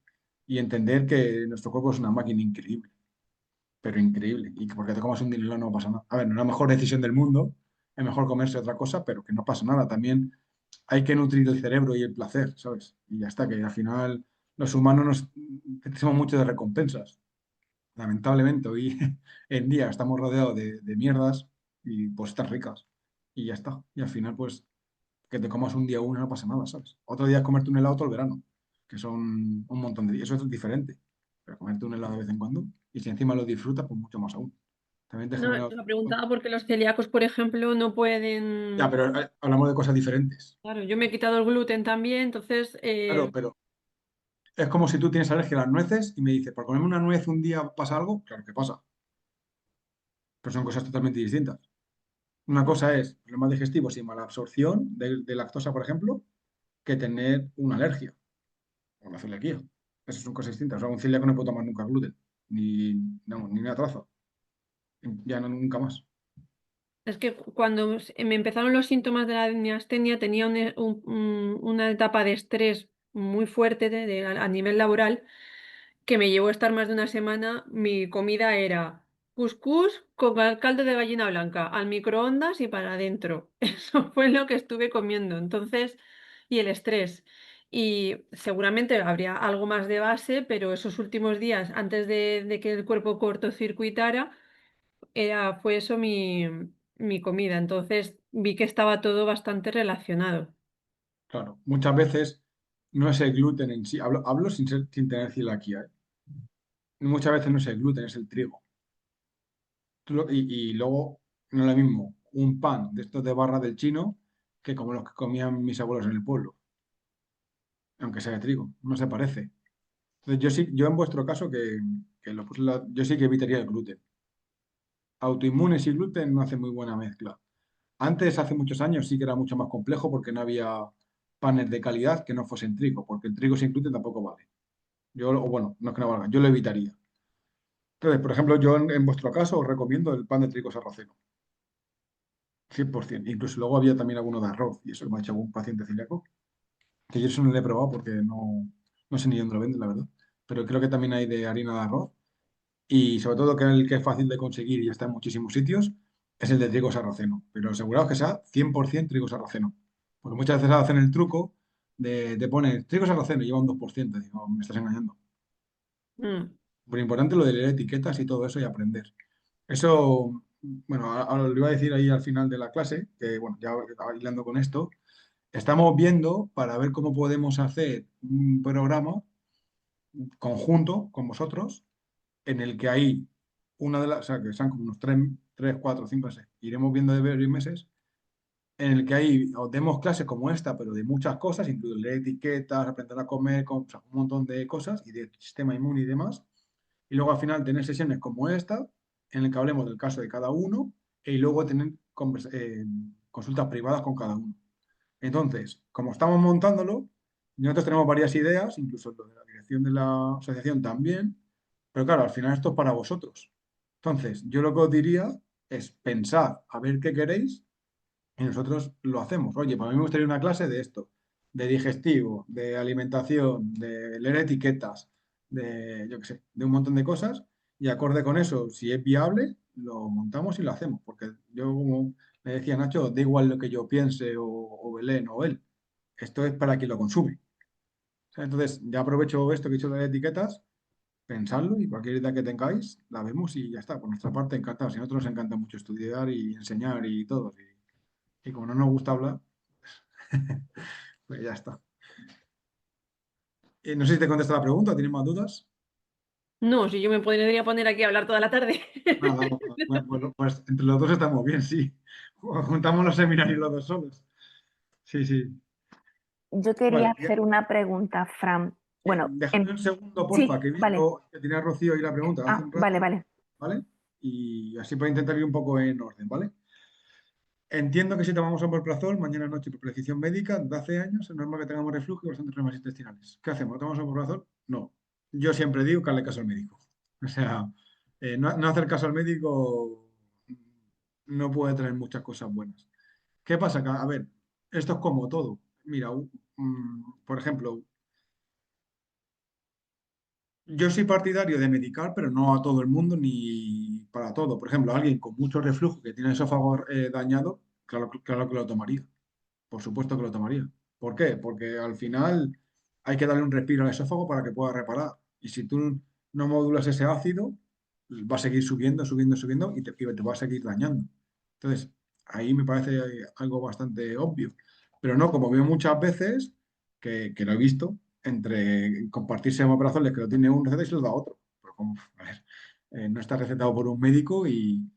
[SPEAKER 2] Y entender que nuestro cuerpo es una máquina increíble, pero increíble. Y que porque te comas un dinero no pasa nada. A ver, no es la mejor decisión del mundo, es mejor comerse otra cosa, pero que no pasa nada. También hay que nutrir el cerebro y el placer, ¿sabes? Y ya está, que al final los humanos somos mucho de recompensas. Lamentablemente, hoy en día estamos rodeados de mierdas y pues están ricas. Y ya está. Y al final, pues, que te comas un día uno no pasa nada, ¿sabes? Otro día es comerte un helado todo el verano, que son un montón de días. Eso es diferente. Pero comerte un helado de vez en cuando, y si encima lo disfrutas, pues mucho más aún. También te
[SPEAKER 5] No,
[SPEAKER 2] genera...
[SPEAKER 5] lo preguntaba porque los celíacos, por ejemplo, no
[SPEAKER 2] Ya,
[SPEAKER 5] pueden.
[SPEAKER 2] pero hablamos de cosas diferentes.
[SPEAKER 5] Claro, yo me he quitado el gluten también, entonces,
[SPEAKER 2] Claro, pero es como si tú tienes alergia a las nueces y me dices, ¿por comerme una nuez un día pasa algo? Claro que pasa, pero son cosas totalmente distintas. Una cosa es problemas digestivos y mala absorción de lactosa, por ejemplo, que tener una alergia o una celiaquía. Esas son cosas distintas. O sea, un celíaco no puede tomar nunca gluten, ni, no, ni una traza, ya no, nunca más.
[SPEAKER 5] es que cuando me empezaron los síntomas de la neastenia tenía una etapa de estrés muy fuerte a nivel laboral que me llevó a estar más de una semana. Mi comida era cuscús con caldo de gallina blanca, al microondas y para adentro. Eso fue lo que estuve comiendo. Entonces, y el estrés. Y seguramente habría algo más de base, pero esos últimos días, antes de que el cuerpo cortocircuitara, fue eso mi comida. Entonces vi que estaba todo bastante relacionado.
[SPEAKER 2] Claro, muchas veces no es el gluten en sí, hablo sin tener celiaquía, ¿eh? Muchas veces no es el gluten, es el trigo. Y luego, no es lo mismo un pan de estos de barra del chino que como los que comían mis abuelos en el pueblo, aunque sea de trigo, no se parece. Entonces, yo en vuestro caso, yo sí que evitaría el gluten. Autoinmunes y gluten no hacen muy buena mezcla. Antes, hace muchos años, sí que era mucho más complejo porque no había panes de calidad que no fuesen trigo, porque el trigo sin gluten tampoco vale. O bueno, no es que no valga, yo lo evitaría. Entonces, por ejemplo, yo en vuestro caso os recomiendo el pan de trigo sarraceno, 100%. Incluso luego había también alguno de arroz, y eso que me ha hecho algún paciente celíaco, que yo eso no lo he probado porque no sé ni dónde lo venden, la verdad. Pero creo que también hay de harina de arroz. Y sobre todo que el que es fácil de conseguir y está en muchísimos sitios, es el de trigo sarraceno. Pero aseguraos que sea 100% trigo sarraceno. Porque muchas veces hacen el truco de te ponen trigo sarraceno y lleva un 2%. Digo, me estás engañando.
[SPEAKER 5] Mm.
[SPEAKER 2] Pero importante lo de leer etiquetas y todo eso y aprender. Eso, bueno, ahora lo iba a decir ahí al final de la clase, que bueno, ya hilando con esto, estamos viendo para ver cómo podemos hacer un programa conjunto con vosotros en el que hay o sea, que sean como unos 4, 5, 6, iremos viendo de varios meses, en el que ahí os demos clases como esta, pero de muchas cosas, incluido leer etiquetas, aprender a comer, o sea, un montón de cosas, y de sistema inmune y demás. Y luego al final tener sesiones como esta, en el que hablemos del caso de cada uno, y luego tener consultas privadas con cada uno. Entonces, como estamos montándolo, nosotros tenemos varias ideas, incluso lo de la dirección de la asociación también, pero claro, al final esto es para vosotros. Entonces, yo lo que os diría es pensar a ver qué queréis y nosotros lo hacemos. Oye, para mí me gustaría una clase de esto, de digestivo, de alimentación, de leer etiquetas, de, yo qué sé, de un montón de cosas y acorde con eso, si es viable, lo montamos y lo hacemos. Porque yo, como le decía Nacho, da igual lo que yo piense o Belén o él. Esto es para quien lo consume. O sea, entonces, ya aprovecho esto que he dicho de las etiquetas, pensadlo y cualquier idea que tengáis, la vemos y ya está. Por nuestra parte, encantados. Y a nosotros nos encanta mucho estudiar y enseñar y todo. Y como no nos gusta hablar, pues ya está. No sé si te contesto la pregunta, ¿tienes más dudas?
[SPEAKER 5] No, si yo me podría poner aquí a hablar toda la tarde.
[SPEAKER 2] Nada, pues entre los dos estamos bien, sí. Juntamos los seminarios los dos solos. Sí, sí.
[SPEAKER 4] Yo quería
[SPEAKER 2] Vale,
[SPEAKER 4] hacer una pregunta, Fran. Bueno,
[SPEAKER 2] déjame un segundo, porfa,
[SPEAKER 4] sí,
[SPEAKER 2] que he
[SPEAKER 4] vale.
[SPEAKER 2] visto que tenía Rocío ahí la pregunta hace
[SPEAKER 4] Ah,
[SPEAKER 2] un
[SPEAKER 4] vale,
[SPEAKER 2] rato,
[SPEAKER 4] vale.
[SPEAKER 2] ¿vale? Y así para intentar ir un poco en orden, ¿vale? Entiendo que si tomamos omeprazol, mañana noche por prescripción médica, de hace años, es normal que tengamos reflujo y bastantes problemas intestinales. ¿Qué hacemos? ¿Tomamos omeprazol? No. Yo siempre digo que hazle caso al médico. O sea, no hacer caso al médico no puede traer muchas cosas buenas. ¿Qué pasa? Que, a ver, esto es como todo. Mira, por ejemplo, yo soy partidario de medicar, pero no a todo el mundo ni para todo. Por ejemplo, alguien con mucho reflujo que tiene el esófago dañado, claro, claro que lo tomaría. Por supuesto que lo tomaría. ¿Por qué? Porque al final hay que darle un respiro al esófago para que pueda reparar. Y si tú no modulas ese ácido, va a seguir subiendo, subiendo, subiendo y te va a seguir dañando. Entonces, ahí me parece algo bastante obvio. Pero no, como veo muchas veces, que lo he visto, entre compartirse omeprazoles que lo tiene uno receta y se lo da otro. Pero como, a ver, no está recetado por un médico y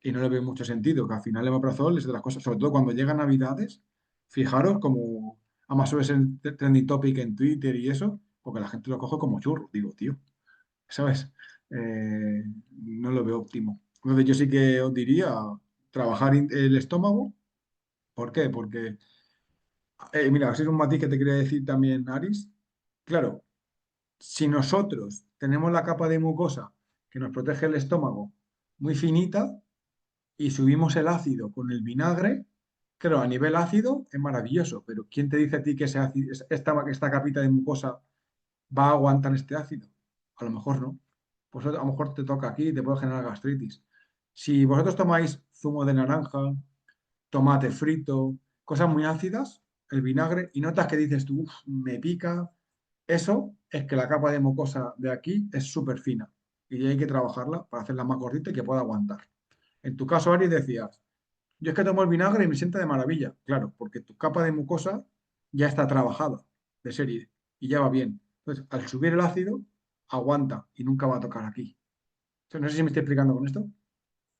[SPEAKER 2] no le veo mucho sentido, que al final el omeprazol es de las cosas, sobre todo cuando llegan Navidades, fijaros como, además suele ser trending topic en Twitter y eso, porque la gente lo coge como churro, digo, tío, ¿sabes? No lo veo óptimo. Entonces yo sí que os diría trabajar el estómago. ¿Por qué? Porque, mira, así es un matiz que te quería decir también, Aris. Claro, si nosotros tenemos la capa de mucosa que nos protege el estómago muy finita y subimos el ácido con el vinagre, claro, a nivel ácido es maravilloso, pero ¿quién te dice a ti que esta capita de mucosa va a aguantar este ácido? A lo mejor no. Pues a lo mejor te toca aquí y te puede generar gastritis. Si vosotros tomáis zumo de naranja, tomate frito, cosas muy ácidas, el vinagre, y notas que dices tú, "Uf, me pica", eso es que la capa de mucosa de aquí es súper fina y hay que trabajarla para hacerla más gordita y que pueda aguantar. En tu caso, Ari, decías, yo es que tomo el vinagre y me sienta de maravilla. Claro, porque tu capa de mucosa ya está trabajada de serie y ya va bien. Entonces, al subir el ácido, aguanta y nunca va a tocar aquí. Entonces, no sé si me estoy explicando con esto,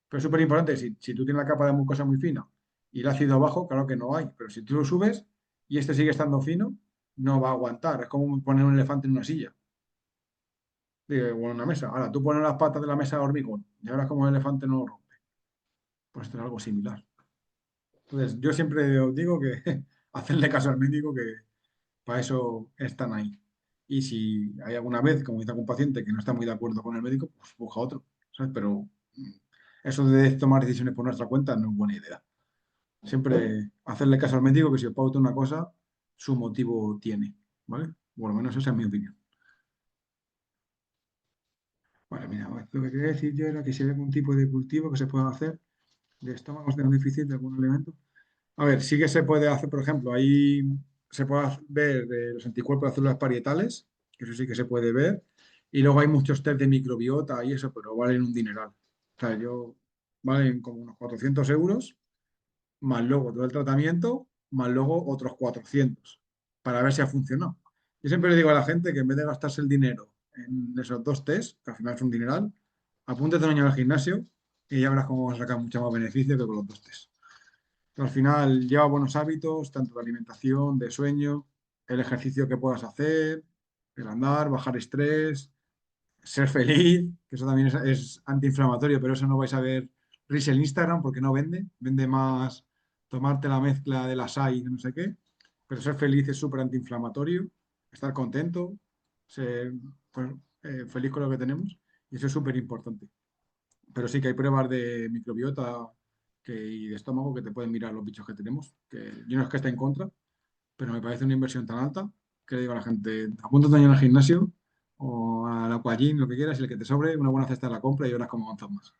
[SPEAKER 2] pero es súper importante. Si tú tienes la capa de mucosa muy fina y el ácido bajo, claro que no hay. Pero si tú lo subes y este sigue estando fino, no va a aguantar. Es como poner un elefante en una silla o en una mesa. Ahora, tú pones las patas de la mesa de hormigón y ahora como el elefante no lo rompe. Pues esto es algo similar. Entonces, yo siempre os digo que hacerle caso al médico, que para eso están ahí. Y si hay alguna vez, como dice algún paciente, que no está muy de acuerdo con el médico, pues busca otro, ¿sabes? Pero eso de tomar decisiones por nuestra cuenta no es buena idea. Siempre hacerle caso al médico, que si os pauta una cosa, su motivo tiene, ¿vale? Por lo menos esa es mi opinión. Vale, mira, lo que quería decir yo era que si hay algún tipo de cultivo que se pueda hacer de estómagos de un déficit de algún elemento. A ver, sí que se puede hacer, por ejemplo, ahí se puede ver los anticuerpos de células parietales, que eso sí que se puede ver, y luego hay muchos test de microbiota y eso, pero valen un dineral. O sea, valen como unos 400 euros, más luego todo el tratamiento, más luego otros 400, para ver si ha funcionado. Yo siempre le digo a la gente que en vez de gastarse el dinero en esos dos test, que al final es un dineral, apúntate un año al gimnasio y ya verás cómo vas a sacar mucho más beneficio que con los dos test. Al final lleva buenos hábitos, tanto de alimentación, de sueño, el ejercicio que puedas hacer, el andar, bajar estrés, ser feliz, que eso también es antiinflamatorio, pero eso no vais a ver Reels en Instagram porque no vende, vende más tomarte la mezcla de la SAI, no sé qué, pero ser feliz es súper antiinflamatorio, estar contento, ser pues, feliz con lo que tenemos, y eso es súper importante. Pero sí que hay pruebas de microbiota y de estómago que te pueden mirar los bichos que tenemos. Que yo no es que esté en contra, pero me parece una inversión tan alta que le digo a la gente, apúntate en el gimnasio o al aquagym, lo que quieras, y el que te sobre, una buena cesta de la compra y verás cómo avanzas más.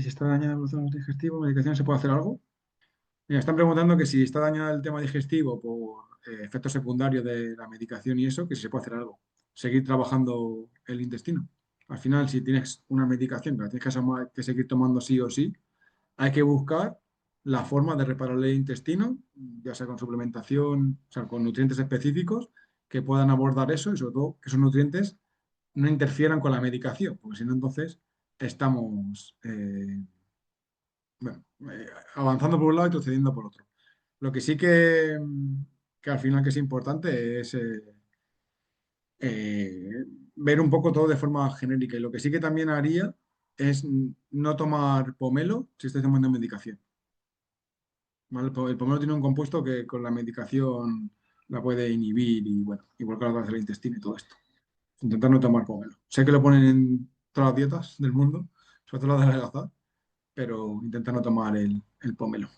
[SPEAKER 2] Si está dañado el sistema digestivo, medicación, ¿se puede hacer algo? Mira, están preguntando que si está dañado el tema digestivo por efectos secundarios de la medicación y eso, que si se puede hacer algo. Seguir trabajando el intestino. Al final, si tienes una medicación que la tienes que seguir tomando sí o sí, hay que buscar la forma de reparar el intestino, ya sea con suplementación, o sea, con nutrientes específicos, que puedan abordar eso y sobre todo que esos nutrientes no interfieran con la medicación, porque si no entonces estamos bueno, avanzando por un lado y retrocediendo por otro. Lo que sí que al final que es importante es eh, ver un poco todo de forma genérica. Y lo que sí que también haría es no tomar pomelo si estáis tomando medicación. ¿Vale? El pomelo tiene un compuesto que con la medicación la puede inhibir y bueno, igual que la del intestino y todo esto. Intentar no tomar pomelo. Sé que lo ponen en todas las dietas del mundo, sobre todo las de adelgazar, pero intentar no tomar el pomelo.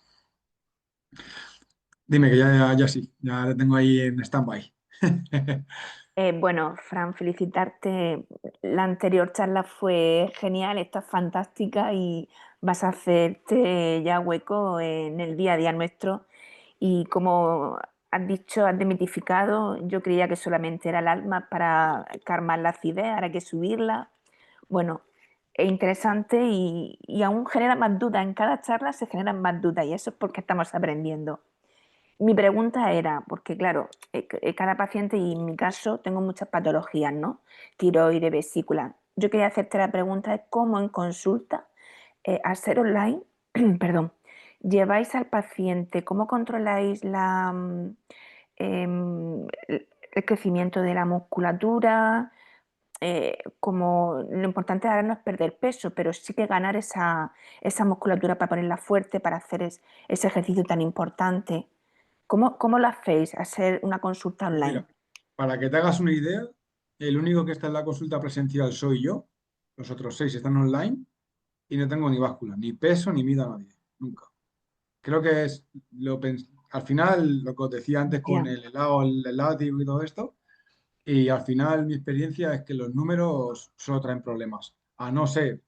[SPEAKER 2] Dime que ya sí, ya le tengo ahí en stand-by.
[SPEAKER 4] Bueno, Fran, felicitarte. La anterior charla fue genial, está fantástica y vas a hacerte ya hueco en el día a día nuestro. Y como has dicho, has demitificado, yo creía que solamente era el alma para calmar la acidez, ahora hay que subirla. Bueno, es interesante y aún genera más dudas. En cada charla se generan más dudas y eso es porque estamos aprendiendo. Mi pregunta era, porque claro, cada paciente y en mi caso tengo muchas patologías, ¿no? Tiroides, vesícula. Yo quería hacerte la pregunta de cómo en consulta, al ser online, perdón, lleváis al paciente, cómo controláis el crecimiento de la musculatura, como lo importante ahora no es perder peso, pero sí que ganar esa musculatura para ponerla fuerte, para hacer ese ejercicio tan importante. ¿Cómo lo hacéis, hacer una consulta
[SPEAKER 2] Pues
[SPEAKER 4] online?
[SPEAKER 2] mira, para que te hagas una idea, el único que está en la consulta presencial soy yo, los otros 6 están online y no tengo ni báscula, ni peso, ni mido a nadie, nunca. Creo que es al final lo que os decía antes con
[SPEAKER 4] Ya,
[SPEAKER 2] el helado, el látigo y todo esto, y al final mi experiencia es que los números solo traen problemas, a no ser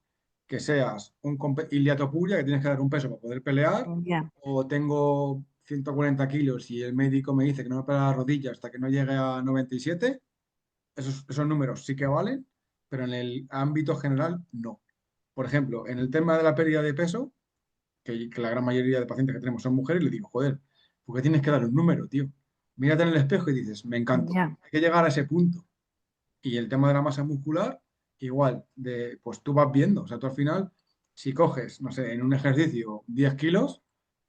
[SPEAKER 2] que seas un iliatopuria, que tienes que dar un peso para poder pelear,
[SPEAKER 4] ya,
[SPEAKER 2] o tengo 140 kilos y el médico me dice que no me pela la rodilla hasta que no llegue a 97, esos números sí que valen, pero en el ámbito general no. Por ejemplo, en el tema de la pérdida de peso, que la gran mayoría de pacientes que tenemos son mujeres, le digo, joder, ¿por qué tienes que dar un número, tío? Mírate en el espejo y dices, me encanto.
[SPEAKER 4] ya,
[SPEAKER 2] Hay que llegar a ese punto. Y el tema de la masa muscular, igual, pues tú vas viendo, o sea, tú al final, si coges, no sé, en un ejercicio 10 kilos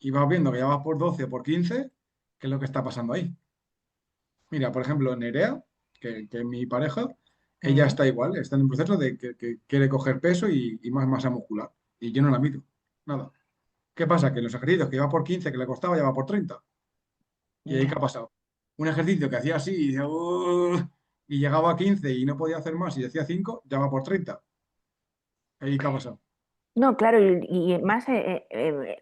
[SPEAKER 2] y vas viendo que ya vas por 12 o por 15, ¿qué es lo que está pasando ahí? Mira, por ejemplo, Nerea, que es mi pareja, ella
[SPEAKER 4] mm,
[SPEAKER 2] está igual, está en un proceso de que quiere coger peso y más masa muscular. Y yo no la mido, nada. ¿Qué pasa? Que en los ejercicios que iba por 15 que le costaba, ya va por 30. ¿Y ahí qué ha
[SPEAKER 4] ya.
[SPEAKER 2] pasado? Un ejercicio que hacía así y, decía, "Uah", y llegaba a 15 y no podía hacer más y decía 5 ya va por 30. ¿Ahí qué ha pasado?
[SPEAKER 4] No, claro, y más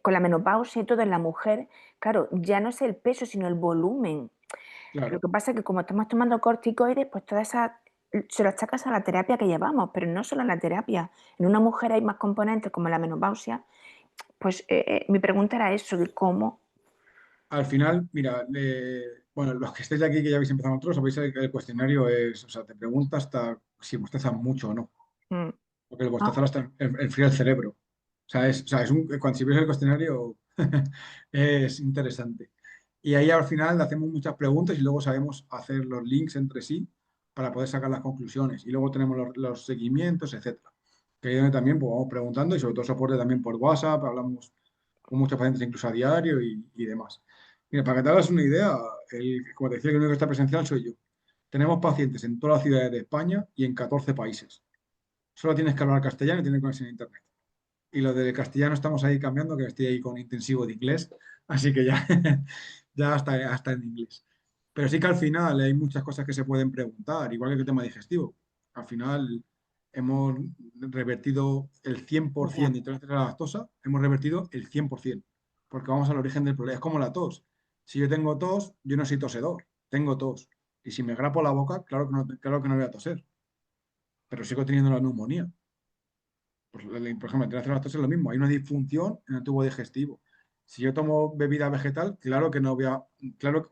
[SPEAKER 4] con la menopausia y todo en la mujer, claro, ya no es el peso, sino el volumen. Lo
[SPEAKER 2] Claro.
[SPEAKER 4] que pasa es que como estamos tomando corticoides, pues toda esa se lo achacas a la terapia que llevamos, pero no solo a la terapia. En una mujer hay más componentes como la menopausia. Pues mi pregunta era eso, de cómo.
[SPEAKER 2] Al final, mira, bueno, los que estéis aquí, que ya habéis empezado otros, sabéis que el cuestionario es, o sea, te pregunta hasta si bostezas mucho o no.
[SPEAKER 4] Mm,
[SPEAKER 2] Porque el
[SPEAKER 4] ah,
[SPEAKER 2] bostezar hasta enfría el cerebro. O sea, cuando si ves el cuestionario es interesante. Y ahí al final hacemos muchas preguntas y luego sabemos hacer los links entre sí para poder sacar las conclusiones. Y luego tenemos los seguimientos, etcétera. Que ahí donde también pues, vamos preguntando y sobre todo soporte también por WhatsApp, hablamos con muchos pacientes incluso a diario y demás. Mira, para que te hagas una idea, como te decía, el único que está presencial soy yo. Tenemos pacientes en todas las ciudades de España y en 14 países. Solo tienes que hablar castellano y tener conexión a internet. Y lo del castellano estamos ahí cambiando, que estoy ahí con intensivo de inglés, así que ya, ya hasta en inglés. Pero sí que al final hay muchas cosas que se pueden preguntar, igual que el tema digestivo. Al final hemos revertido el 100%
[SPEAKER 4] ya,
[SPEAKER 2] de intolerancia a la lactosa, hemos revertido el 100%, porque vamos al origen del problema. Es como la tos. Si yo tengo tos, yo no soy tosedor, tengo tos. Y si me grapo la boca, claro que no voy a toser, pero sigo teniendo la neumonía. Pues, por ejemplo, la intolerancia a la lactosa es lo mismo, hay una disfunción en el tubo digestivo. Si yo tomo bebida vegetal, claro que no voy a, claro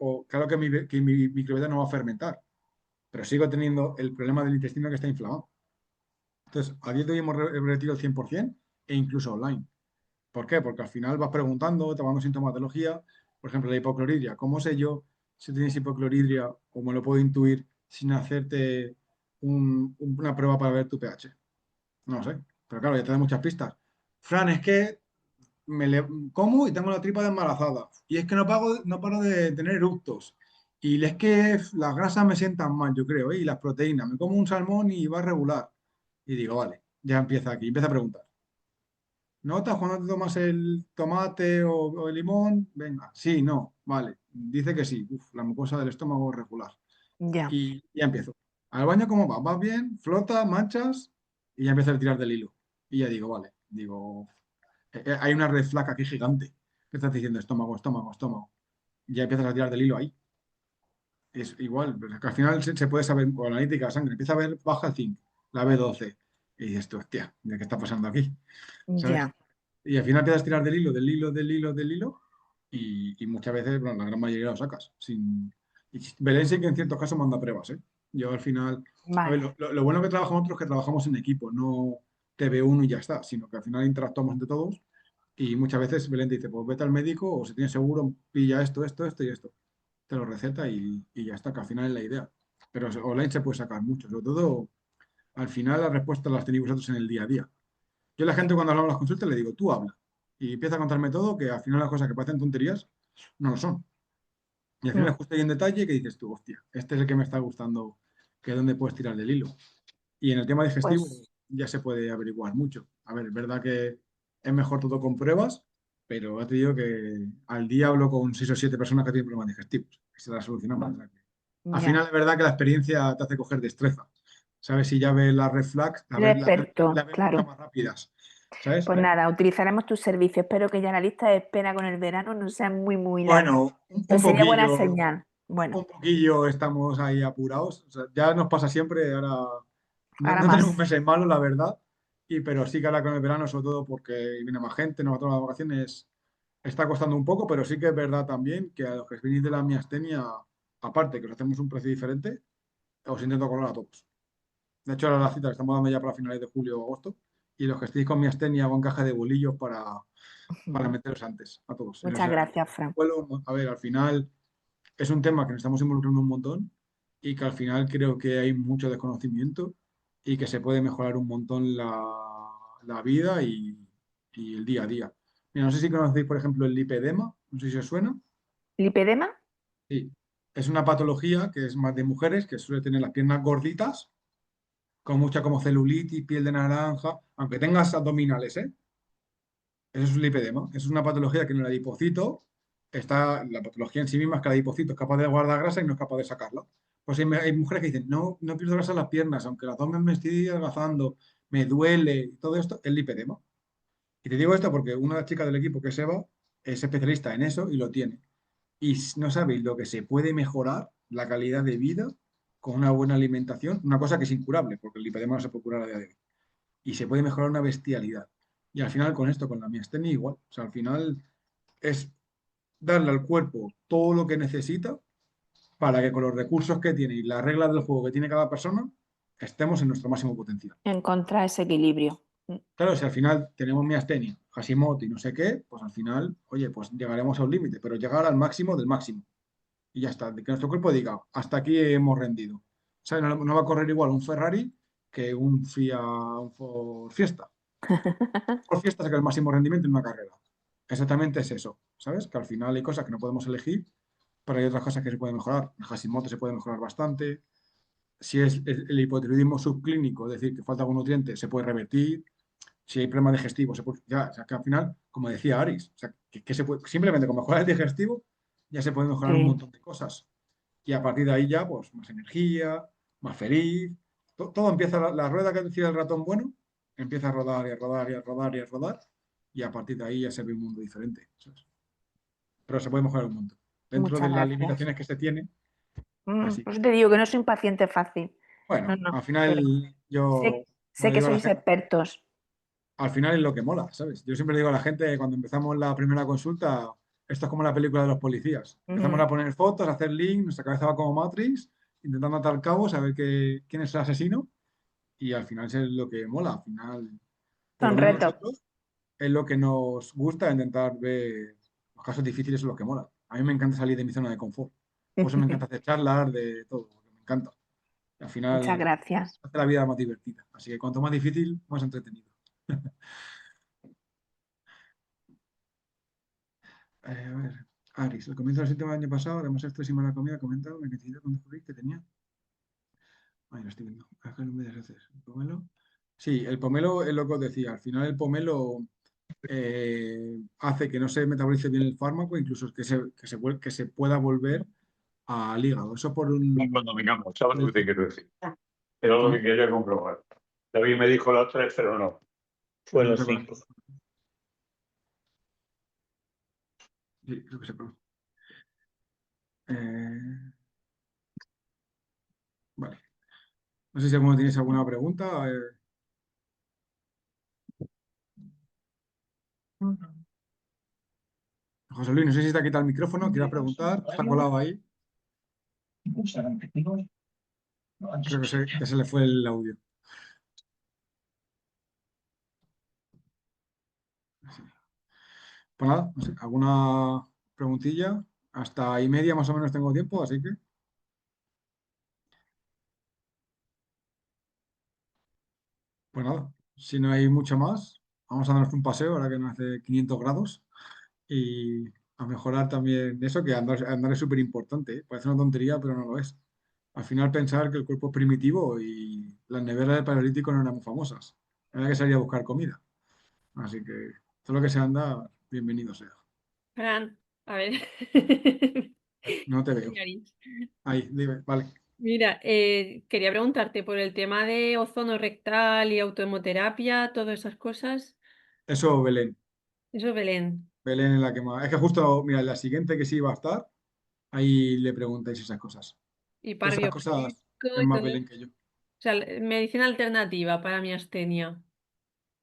[SPEAKER 2] que mi microbiota no va a fermentar, pero sigo teniendo el problema del intestino que está inflamado. Entonces, a día de hoy hemos revertido el 100% e incluso online. ¿Por qué? Porque al final vas preguntando, te vas dando sintomatología, por ejemplo, la hipocloridia. ¿Cómo sé yo si tienes hipocloridria, o me lo puedo intuir sin hacerte una prueba para ver tu pH. No lo sé, pero claro, ya te da muchas pistas. Fran, es que como y tengo la tripa desmalazada. Y es que no paro de tener eructos. Y es que las grasas me sientan mal, yo creo, ¿eh? Y las proteínas. Me como un salmón y va regular. Y digo, vale, ya empieza aquí. Empieza a preguntar. ¿Notas cuando te tomas el tomate o el limón? Venga, sí, no, vale. Dice que sí. Uf, la mucosa del estómago regular.
[SPEAKER 4] Ya,
[SPEAKER 2] Y ya empiezo. ¿Al baño cómo va? ¿Vas bien? ¿Flota? ¿Manchas? Y ya empiezo a tirar del hilo. Y ya digo, vale. Digo, hay una red flag aquí gigante. ¿Qué estás diciendo? Estómago, estómago, estómago. Y ya empiezas a tirar del hilo ahí. Es igual, pero es que al final se puede saber, con la analítica de sangre, empieza a ver baja el zinc, la B12. Y dices tú, hostia, ¿qué está pasando aquí? ¿Sabes?
[SPEAKER 4] ya.
[SPEAKER 2] Y al final empiezas a tirar del hilo, del hilo, del hilo, del hilo. Y muchas veces, bueno, la gran mayoría lo sacas. Y Belén sí que en ciertos casos manda pruebas, ¿eh? Yo al final, a ver,
[SPEAKER 4] Vale.
[SPEAKER 2] lo bueno que trabajamos nosotros es que trabajamos en equipo, no te ve uno y ya está, sino que al final interactuamos entre todos. Y muchas veces Belén te dice, pues vete al médico o si tienes seguro, pilla esto, esto, esto y esto. Te lo receta y ya está, que al final es la idea. Pero online se puede sacar mucho, sobre todo al final las respuestas las tenéis vosotros en el día a día. Yo a la gente cuando hablamos las consultas le digo, tú habla. Y empieza a contarme todo, que al final las cosas que parecen tonterías no lo son. Y al final
[SPEAKER 4] Mm,
[SPEAKER 2] es justo ahí en detalle que dices tú, hostia, este es el que me está gustando, que es donde puedes tirar del hilo. Y en el tema digestivo
[SPEAKER 4] Pues,
[SPEAKER 2] ya se puede averiguar mucho. A ver, es verdad que es mejor todo con pruebas, pero ya te digo que al día hablo con 6 o 7 personas que tienen problemas digestivos, que se las solucionamos. O sea que al
[SPEAKER 4] ya.
[SPEAKER 2] final es verdad que la experiencia te hace coger destreza. ¿Sabes? Si ya ves las red flags,
[SPEAKER 4] El experto,
[SPEAKER 2] la ves mucho
[SPEAKER 4] claro.
[SPEAKER 2] más rápidas. ¿Sabes?
[SPEAKER 4] Pues nada, utilizaremos tus servicios. Espero que ya la lista de espera con el verano no sea muy, muy larga.
[SPEAKER 2] Bueno,
[SPEAKER 4] Pues sería buena señal. Bueno,
[SPEAKER 2] un poquillo estamos ahí apurados. O sea, ya nos pasa siempre, ahora
[SPEAKER 4] ahora
[SPEAKER 2] no tenemos
[SPEAKER 4] más.
[SPEAKER 2] meses malos, la verdad. Pero sí que ahora con el verano, sobre todo porque viene más gente, nos va a tomar las vacaciones, está costando un poco, pero sí que es verdad también que a los que venís de la miastenia, aparte que os hacemos un precio diferente, os intento colar a todos. De hecho, ahora la cita la estamos dando ya para finales de julio o agosto. Y los que estéis con miastenia hago encaje de bolillos para meteros antes, a todos. O
[SPEAKER 4] Muchas
[SPEAKER 2] sea,
[SPEAKER 4] gracias, Fran.
[SPEAKER 2] bueno, a ver, al final es un tema que nos estamos involucrando un montón y que al final creo que hay mucho desconocimiento y que se puede mejorar un montón la vida y el día a día. Mira, no sé si conocéis, por ejemplo, el lipedema, no sé si os suena.
[SPEAKER 4] ¿Lipedema?
[SPEAKER 2] Sí. Es una patología que es más de mujeres, que suele tener las piernas gorditas, con mucha como celulitis, piel de naranja, aunque tengas abdominales, ¿eh? Eso es un lipedema. Es una patología que en el adipocito está, la patología en sí misma es que el adipocito es capaz de guardar grasa y no es capaz de sacarla. Pues hay mujeres que dicen, no, no pierdo grasa en las piernas, aunque las dos me estoy adelgazando, me duele, todo esto es lipedema. Y te digo esto porque una de las chicas del equipo, que es Eva, es especialista en eso y lo tiene. Y no sabéis lo que se puede mejorar la calidad de vida con una buena alimentación, una cosa que es incurable, porque el lipedema no se puede curar a día de hoy y se puede mejorar una bestialidad. Y al final con esto, con la miastenia igual. O sea, al final es darle al cuerpo todo lo que necesita para que con los recursos que tiene y las reglas del juego que tiene cada persona, estemos en nuestro máximo potencial.
[SPEAKER 4] Encontrar ese equilibrio.
[SPEAKER 2] Claro, si al final tenemos miastenia, Hashimoto y no sé qué, pues al final, oye, pues llegaremos a un límite, pero llegar al máximo del máximo. Y ya está, de que nuestro cuerpo diga, hasta aquí hemos rendido. O sea, no va a correr igual un Ferrari que un Fiat, un Ford Fiesta. Por fiesta saca el máximo rendimiento en una carrera. Exactamente es eso, ¿sabes? Que al final hay cosas que no podemos elegir, pero hay otras cosas que se pueden mejorar. El Hashimoto se puede mejorar bastante. Si es el hipotiroidismo subclínico, es decir, que falta algún nutriente, se puede revertir. Si hay problemas digestivos, se puede, ya, o sea, que al final, como decía Aris, o sea, que se puede, simplemente con mejorar el digestivo ya se puede mejorar un
[SPEAKER 4] Sí,
[SPEAKER 2] montón de cosas. Y a partir de ahí ya, pues, más energía, más feliz. Todo empieza, la rueda que decía el ratón bueno, empieza a rodar y a rodar y a rodar y a rodar. Y a partir de ahí ya se ve un mundo diferente, ¿sabes? Pero se puede mejorar un montón. Dentro de
[SPEAKER 4] muchas
[SPEAKER 2] las
[SPEAKER 4] gracias.
[SPEAKER 2] limitaciones que se tiene, así
[SPEAKER 4] Por
[SPEAKER 2] que,
[SPEAKER 4] eso te digo que no soy un paciente fácil. No,
[SPEAKER 2] bueno,
[SPEAKER 4] no,
[SPEAKER 2] al
[SPEAKER 4] pero
[SPEAKER 2] final yo,
[SPEAKER 4] sé
[SPEAKER 2] como
[SPEAKER 4] que
[SPEAKER 2] digo a la
[SPEAKER 4] sois
[SPEAKER 2] gente,
[SPEAKER 4] expertos.
[SPEAKER 2] al final es lo que mola, ¿sabes? Yo siempre digo a la gente, cuando empezamos la primera consulta, esto es como la película de los policías. Empezamos
[SPEAKER 4] Ujú.
[SPEAKER 2] a poner fotos, a hacer links, nuestra cabeza va como Matrix, intentando atar cabos, saber quién es el asesino, y al final es lo que mola. Al final, por lo
[SPEAKER 4] Son
[SPEAKER 2] menos
[SPEAKER 4] retos.
[SPEAKER 2] nosotros, es lo que nos gusta, intentar ver los casos difíciles son los que mola. A mí me encanta salir de mi zona de confort. Por eso me encanta hacer charlas de todo, porque me encanta. Al
[SPEAKER 4] Muchas
[SPEAKER 2] final
[SPEAKER 4] gracias.
[SPEAKER 2] hace la vida más divertida. Así que cuanto más difícil, más entretenido. A ver, Aris, al comienzo del sistema del año pasado, además de estrés y mala comida, comentado me coincidió con descubrir que tenía. Ahí lo estoy viendo. Acá no me deshaces. ¿El pomelo? Sí, el pomelo es lo que os decía. Al final el pomelo hace que no se metabolice bien el fármaco, incluso que se pueda volver al hígado. Eso por
[SPEAKER 6] Cuando vengamos, ¿sabes lo
[SPEAKER 2] el-
[SPEAKER 6] que te quiero decir? Era lo que
[SPEAKER 2] ¿Cómo?
[SPEAKER 6] quería comprobar. David me dijo las 3, pero no. Fue
[SPEAKER 2] No
[SPEAKER 6] las
[SPEAKER 2] sé cuál
[SPEAKER 6] 5.
[SPEAKER 2] es. Sí, creo que se conoce. Vale. No sé si alguno tienes alguna pregunta. José Luis, no sé si está quitado el micrófono, quieras preguntar. Está colado ahí. Creo que se le fue el audio. Sí. Pues nada, no sé, ¿alguna preguntilla? Hasta y media más o menos tengo tiempo, así que. Pues nada, si no hay mucho más, vamos a darnos un paseo ahora que nos hace 500 grados y a mejorar también eso, que andar es súper importante, ¿eh? Parece una tontería, pero no lo es. Al final pensar que el cuerpo es primitivo y las neveras del Paleolítico no eran muy famosas. Era que salía a buscar comida. Así que todo lo que se anda, bienvenido sea.
[SPEAKER 5] Fran, a ver.
[SPEAKER 2] No te veo.
[SPEAKER 5] Nariz.
[SPEAKER 2] Ahí, dime, vale.
[SPEAKER 5] Mira, quería preguntarte por el tema de ozono rectal y autohemoterapia, todas esas cosas.
[SPEAKER 2] Eso, Belén.
[SPEAKER 5] Eso, Belén.
[SPEAKER 2] Belén es la que más. Es que justo, mira, la siguiente que sí va a estar, ahí le preguntáis esas cosas.
[SPEAKER 5] Y
[SPEAKER 2] Todas
[SPEAKER 5] par
[SPEAKER 2] esas cosas
[SPEAKER 5] biológico
[SPEAKER 2] es
[SPEAKER 5] y
[SPEAKER 2] más
[SPEAKER 5] todo.
[SPEAKER 2] Belén que yo.
[SPEAKER 5] O sea, medicina alternativa para mi astenia.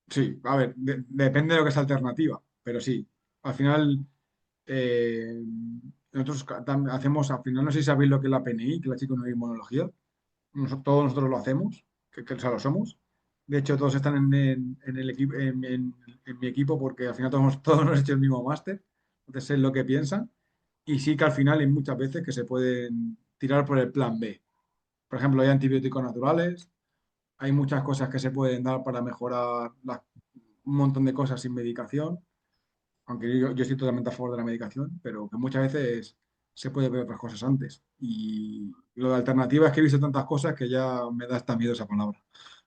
[SPEAKER 2] Sí, a ver, depende de lo que es alternativa, pero sí. Al final, eh, nosotros hacemos, al final, no sé si sabéis lo que es la PNI, que es la psiconeuroinmunología. Todos nosotros lo hacemos, o sea, lo somos. De hecho, todos están en el equipo, en mi equipo porque al final todos hemos hecho el mismo máster. Entonces sé lo que piensan. Y sí que al final hay muchas veces que se pueden tirar por el plan B. Por ejemplo, hay antibióticos naturales, hay muchas cosas que se pueden dar para mejorar un montón de cosas sin medicación, aunque yo estoy totalmente a favor de la medicación, pero que muchas veces se puede ver otras cosas antes. Y lo de alternativa es que he visto tantas cosas que ya me da hasta miedo esa palabra.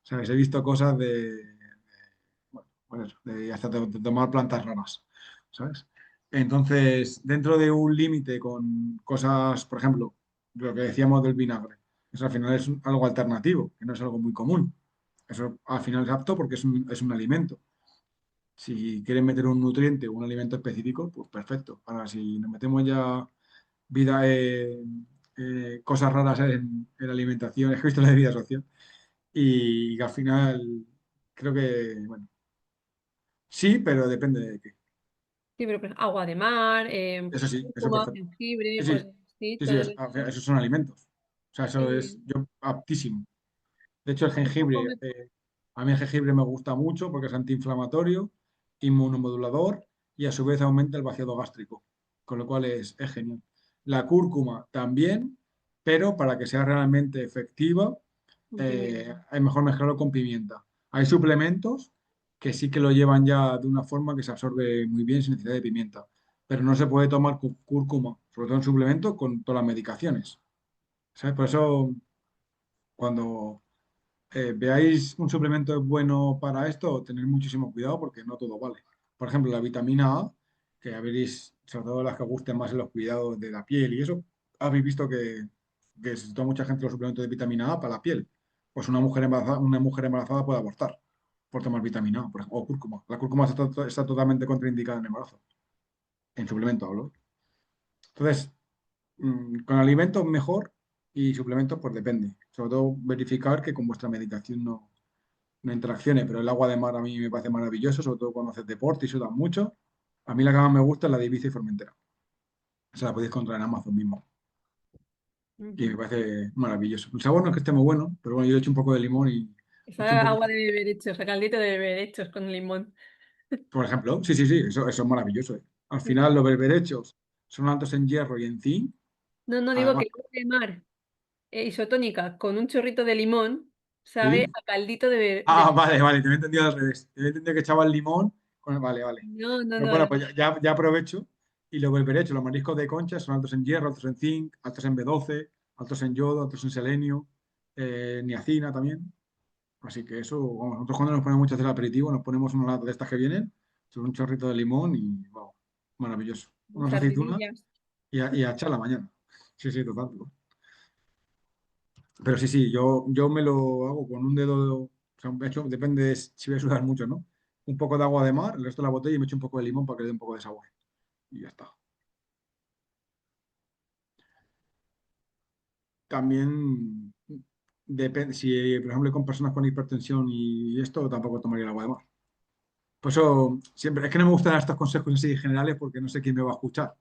[SPEAKER 2] ¿Sabes? He visto cosas bueno, pues eso, hasta de tomar plantas raras, ¿sabes? Entonces, dentro de un límite con cosas, por ejemplo, lo que decíamos del vinagre, eso al final es algo alternativo, que no es algo muy común. Eso al final es apto porque es un alimento. Si quieren meter un nutriente o un alimento específico, pues perfecto. Ahora, si nos metemos ya vida, cosas raras en la alimentación, es que he visto la de vida social, y que al final creo que, bueno, sí, pero depende de qué.
[SPEAKER 5] Sí, pero agua de mar,
[SPEAKER 2] Eso
[SPEAKER 5] cúrcuma,
[SPEAKER 2] perfecto.
[SPEAKER 5] jengibre,
[SPEAKER 2] Sí,
[SPEAKER 5] pues
[SPEAKER 2] sí,
[SPEAKER 5] sí,
[SPEAKER 2] sí, sí,
[SPEAKER 5] todo eso.
[SPEAKER 2] esos son alimentos. O sea, eso es
[SPEAKER 5] Y
[SPEAKER 2] yo aptísimo. De hecho, el
[SPEAKER 5] tampoco
[SPEAKER 2] jengibre, a mí el jengibre me gusta mucho porque es antiinflamatorio, inmunomodulador y a su vez aumenta el vaciado gástrico, con lo cual es genial. La cúrcuma también, pero para que sea realmente efectiva,
[SPEAKER 5] un pimiento.
[SPEAKER 2] es mejor mezclarlo con pimienta. Hay suplementos que sí que lo llevan ya de una forma que se absorbe muy bien sin necesidad de pimienta, pero no se puede tomar cúrcuma, sobre todo en suplemento, con todas las medicaciones. ¿Sabes? Por eso, cuando veáis un suplemento es bueno para esto, tener muchísimo cuidado porque no todo vale. Por ejemplo, la vitamina A, que habréis, sobre todo las que os gusten más en los cuidados de la piel y eso, habéis visto que se toma mucha gente los suplementos de vitamina A para la piel. Pues una mujer embarazada puede abortar por tomar vitamina A, por ejemplo, o cúrcuma. La cúrcuma está totalmente contraindicada en embarazo. En suplemento hablo. Entonces, con alimentos mejor y suplementos pues depende. Sobre todo verificar que con vuestra medicación no interaccione, pero el agua de mar a mí me parece maravilloso, sobre todo cuando haces deporte y sudas mucho. A mí la que más me gusta es la de Ibiza y Formentera. Esa la podéis encontrar en Amazon mismo. Y me
[SPEAKER 5] Ujú.
[SPEAKER 2] parece maravilloso. El sabor no es que esté muy bueno, pero bueno, yo le echo un poco de limón y le echo un
[SPEAKER 5] Esa
[SPEAKER 2] poquito.
[SPEAKER 5] agua de berberechos, caldito de berberechos con limón.
[SPEAKER 2] Por ejemplo, sí, sí, sí, eso es maravilloso. Al final los berberechos son altos en hierro y en zinc
[SPEAKER 5] No, digo
[SPEAKER 2] Además,
[SPEAKER 5] que el agua de mar isotónica con un chorrito de limón sabe
[SPEAKER 2] ¿sí?
[SPEAKER 5] a caldito
[SPEAKER 2] Ah, vale, vale, te había entendido al revés. Te había entendido que echaba el limón Vale, vale. Pues
[SPEAKER 5] No,
[SPEAKER 2] bueno, pues ya aprovecho y lo volveré hecho. Los mariscos de concha son altos en hierro, altos en zinc, altos en B12, altos en yodo, altos en selenio, niacina también. Así que eso, vamos, nosotros cuando nos ponemos mucho a hacer aperitivo, nos ponemos una lata de estas que vienen, sobre un chorrito de limón y, wow, maravilloso. Unas aceitunas
[SPEAKER 5] sardinillas.
[SPEAKER 2] y a echar la mañana. Sí, sí, total. Pero sí, sí, yo me lo hago con un dedo, o sea, de hecho, depende de si voy a sudar mucho, ¿no? Un poco de agua de mar, el resto de la botella y me echo un poco de limón para que le dé un poco de sabor. Y ya está. También depende, si por ejemplo con personas con hipertensión y esto, tampoco tomaría el agua de mar. Por eso, siempre, es que no me gustan estos consejos así generales porque no sé quién me va a escuchar,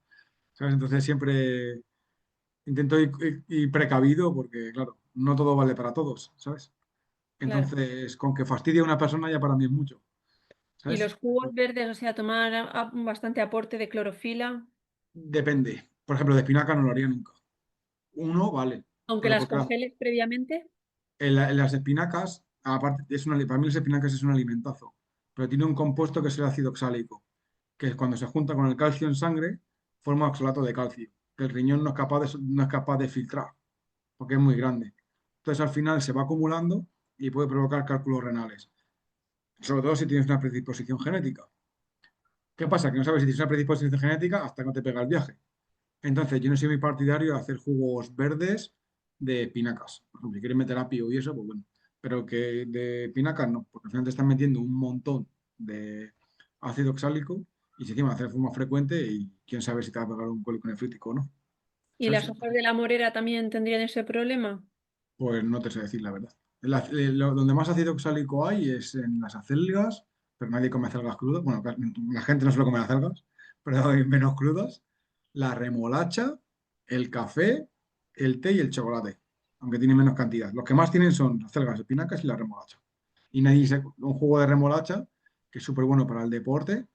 [SPEAKER 2] ¿sabes? Entonces siempre intento ir precavido porque, claro, no todo vale para todos, ¿sabes?
[SPEAKER 5] Claro.
[SPEAKER 2] Entonces, con que fastidie a una persona ya para mí es mucho,
[SPEAKER 5] Y
[SPEAKER 2] ¿sabes?
[SPEAKER 5] los jugos verdes, o sea, tomar bastante aporte de clorofila,
[SPEAKER 2] Depende. Por ejemplo, de espinaca no lo haría nunca. Uno, vale.
[SPEAKER 5] aunque
[SPEAKER 2] Pero
[SPEAKER 5] las
[SPEAKER 2] porque claro,
[SPEAKER 5] congeles previamente.
[SPEAKER 2] en las espinacas, aparte, para mí las espinacas es un alimentazo, pero tiene un compuesto que es el ácido oxálico, que es cuando se junta con el calcio en sangre, forma oxalato de calcio, que el riñón no es capaz de filtrar, porque es muy grande. Entonces al final se va acumulando y puede provocar cálculos renales, sobre todo si tienes una predisposición genética. ¿Qué pasa? Que no sabes si tienes una predisposición genética hasta que no te pega el viaje. Entonces, yo no soy muy partidario de hacer jugos verdes de espinacas. Por ejemplo, si quieres meter apio y eso, pues bueno. Pero que de espinacas no, porque al final te están metiendo un montón de ácido oxálico y si encima hacer de forma frecuente y quién sabe si te va a pegar un cólico nefrítico o no.
[SPEAKER 5] ¿Y
[SPEAKER 2] ¿Sabes?
[SPEAKER 5] las hojas de la morera también tendrían ese problema?
[SPEAKER 2] Pues no te sé decir la verdad. Donde más ácido oxálico hay es en las acelgas, pero nadie come acelgas crudas. Bueno, la gente no suele comer acelgas, pero hay menos crudas. La remolacha, el café, el té y el chocolate, aunque tienen menos cantidad. Los que más tienen son acelgas, espinacas y la remolacha. Y un jugo de remolacha, que es súper bueno para el deporte,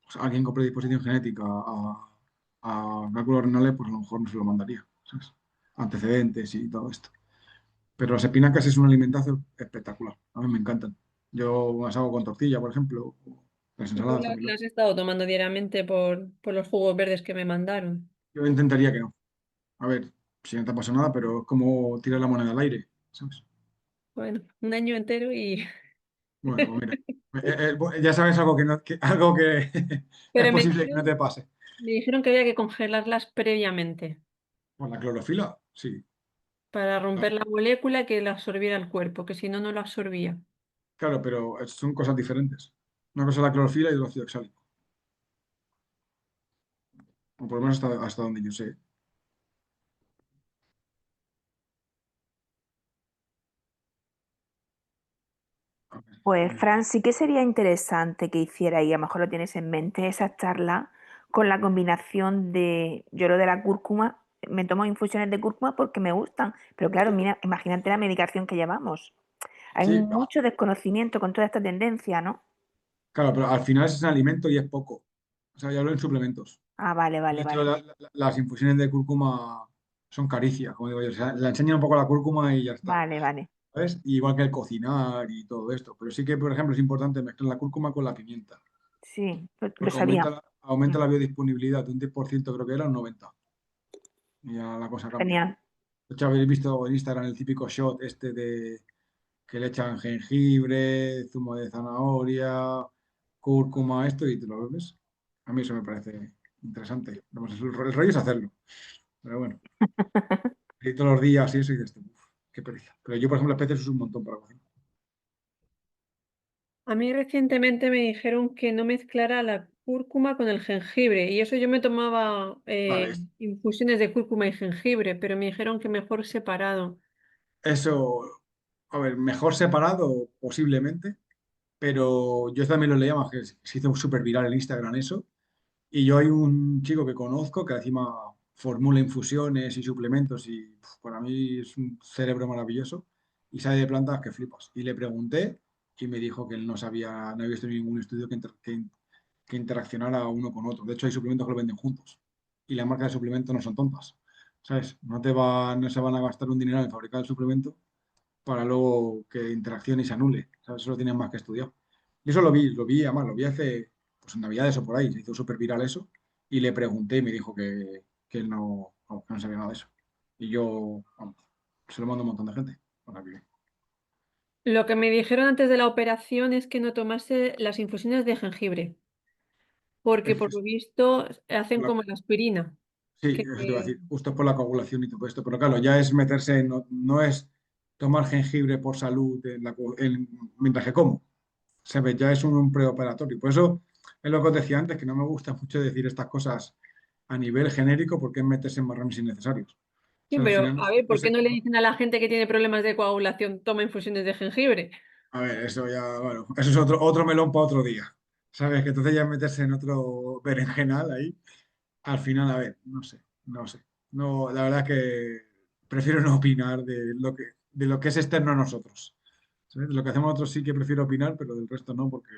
[SPEAKER 2] pues alguien con predisposición genética a cálculos renales, pues a lo mejor no se lo mandaría, ¿sabes? Antecedentes y todo esto. Pero las espinacas es un alimentazo espectacular. A mí me encantan. Yo las hago con tortilla, por ejemplo. O las
[SPEAKER 5] Y tú
[SPEAKER 2] ensaladas también.
[SPEAKER 5] las has estado tomando diariamente por los jugos verdes que me mandaron.
[SPEAKER 2] Yo intentaría que no. A ver, si no te pasa nada, pero es como tirar la moneda al aire, ¿sabes?
[SPEAKER 5] Bueno, un año entero y...
[SPEAKER 2] Bueno, pues mira. Ya sabes algo algo que es
[SPEAKER 5] Pero
[SPEAKER 2] posible que no te pase.
[SPEAKER 5] me dijeron que había que congelarlas previamente
[SPEAKER 2] Por la clorofila, sí.
[SPEAKER 5] para
[SPEAKER 2] Claro,
[SPEAKER 5] romper la molécula y que la absorbiera el cuerpo, que si no, no la absorbía.
[SPEAKER 2] claro, pero son cosas diferentes. Una cosa es la clorofila y el ácido oxálico. O por lo menos hasta donde yo sé. A ver,
[SPEAKER 4] Pues, Fran, sí que sería interesante que hiciera, y a lo mejor lo tienes en mente, esa charla con la combinación de, yo lo de la cúrcuma, me tomo infusiones de cúrcuma porque me gustan, pero claro, mira, imagínate la medicación que llevamos. Hay
[SPEAKER 2] sí,
[SPEAKER 4] mucho desconocimiento con toda esta tendencia, ¿no?
[SPEAKER 2] claro, pero al final es un alimento y es poco. O sea, ya hablo en suplementos.
[SPEAKER 4] Ah, vale,
[SPEAKER 2] De
[SPEAKER 4] vale,
[SPEAKER 2] hecho,
[SPEAKER 4] vale.
[SPEAKER 2] las infusiones de cúrcuma son caricias, como digo yo. O sea, le enseñan un poco la cúrcuma y ya está.
[SPEAKER 4] Vale, vale.
[SPEAKER 2] ¿Sabes? Igual que el cocinar y todo esto. Pero sí que, por ejemplo, es importante mezclar la cúrcuma con la pimienta.
[SPEAKER 4] Sí, lo
[SPEAKER 2] Porque
[SPEAKER 4] sabía.
[SPEAKER 2] aumenta
[SPEAKER 4] Mm,
[SPEAKER 2] la biodisponibilidad de un 10%, creo que era, un 90%. Y ya la cosa cambia.
[SPEAKER 4] genial.
[SPEAKER 2] De hecho, habéis visto en Instagram el típico shot este de que le echan jengibre, zumo de zanahoria, cúrcuma, esto, y te lo bebes. A mí eso me parece interesante. Vamos, el rollo es hacerlo. Pero bueno. Y todos los días y eso, y dices, "Uf, qué pereza". Pero yo, por ejemplo, las peces uso un montón para cocinar.
[SPEAKER 5] A mí recientemente me dijeron que no mezclara la cúrcuma con el jengibre y eso yo me tomaba
[SPEAKER 2] Vale,
[SPEAKER 5] infusiones de cúrcuma y jengibre, pero me dijeron que mejor separado.
[SPEAKER 2] eso, a ver, mejor separado posiblemente, pero yo también lo leía más que se hizo súper viral en Instagram eso. Y yo hay un chico que conozco que encima formula infusiones y suplementos y para mí es un cerebro maravilloso y sabe de plantas que flipas. Y le pregunté y me dijo que él no había visto ningún estudio que interaccionara uno con otro. De hecho, hay suplementos que lo venden juntos y las marcas de suplementos no son tontas. ¿sabes? No se van a gastar un dinero en fabricar el suplemento para luego que interaccione y se anule, ¿sabes? Eso lo tienen más que estudiado. Y eso además, lo vi hace, pues en Navidades o por ahí, se hizo súper viral eso, y le pregunté y me dijo que él no, vamos, que no sabía nada de eso. Y yo, vamos, se lo mando a un montón de gente para que...
[SPEAKER 5] Lo que me dijeron antes de la operación es que no tomase las infusiones de jengibre, porque por lo
[SPEAKER 2] Es-
[SPEAKER 5] visto hacen como la aspirina.
[SPEAKER 2] Sí,
[SPEAKER 5] Que,
[SPEAKER 2] eso te iba a decir, justo por la coagulación y todo esto, pero claro, ya es meterse, no es tomar jengibre por salud mientras que como, ¿sabes? Ya es un preoperatorio. Por eso es lo que os decía antes, que no me gusta mucho decir estas cosas a nivel genérico porque es meterse en marrones innecesarios. O
[SPEAKER 5] sí,
[SPEAKER 2] sea, al
[SPEAKER 5] pero
[SPEAKER 2] final
[SPEAKER 5] a ver, ¿por
[SPEAKER 2] nosotros,
[SPEAKER 5] qué no le dicen a la gente que tiene problemas de coagulación, toma infusiones de jengibre?
[SPEAKER 2] a ver, eso ya, bueno, eso es otro melón para otro día, ¿sabes? Que entonces ya meterse en otro berenjenal ahí. Al final, a ver, no sé. No, la verdad que prefiero no opinar de lo que es externo a nosotros. ¿Sabes? De lo que hacemos nosotros sí que prefiero opinar, pero del resto no, porque,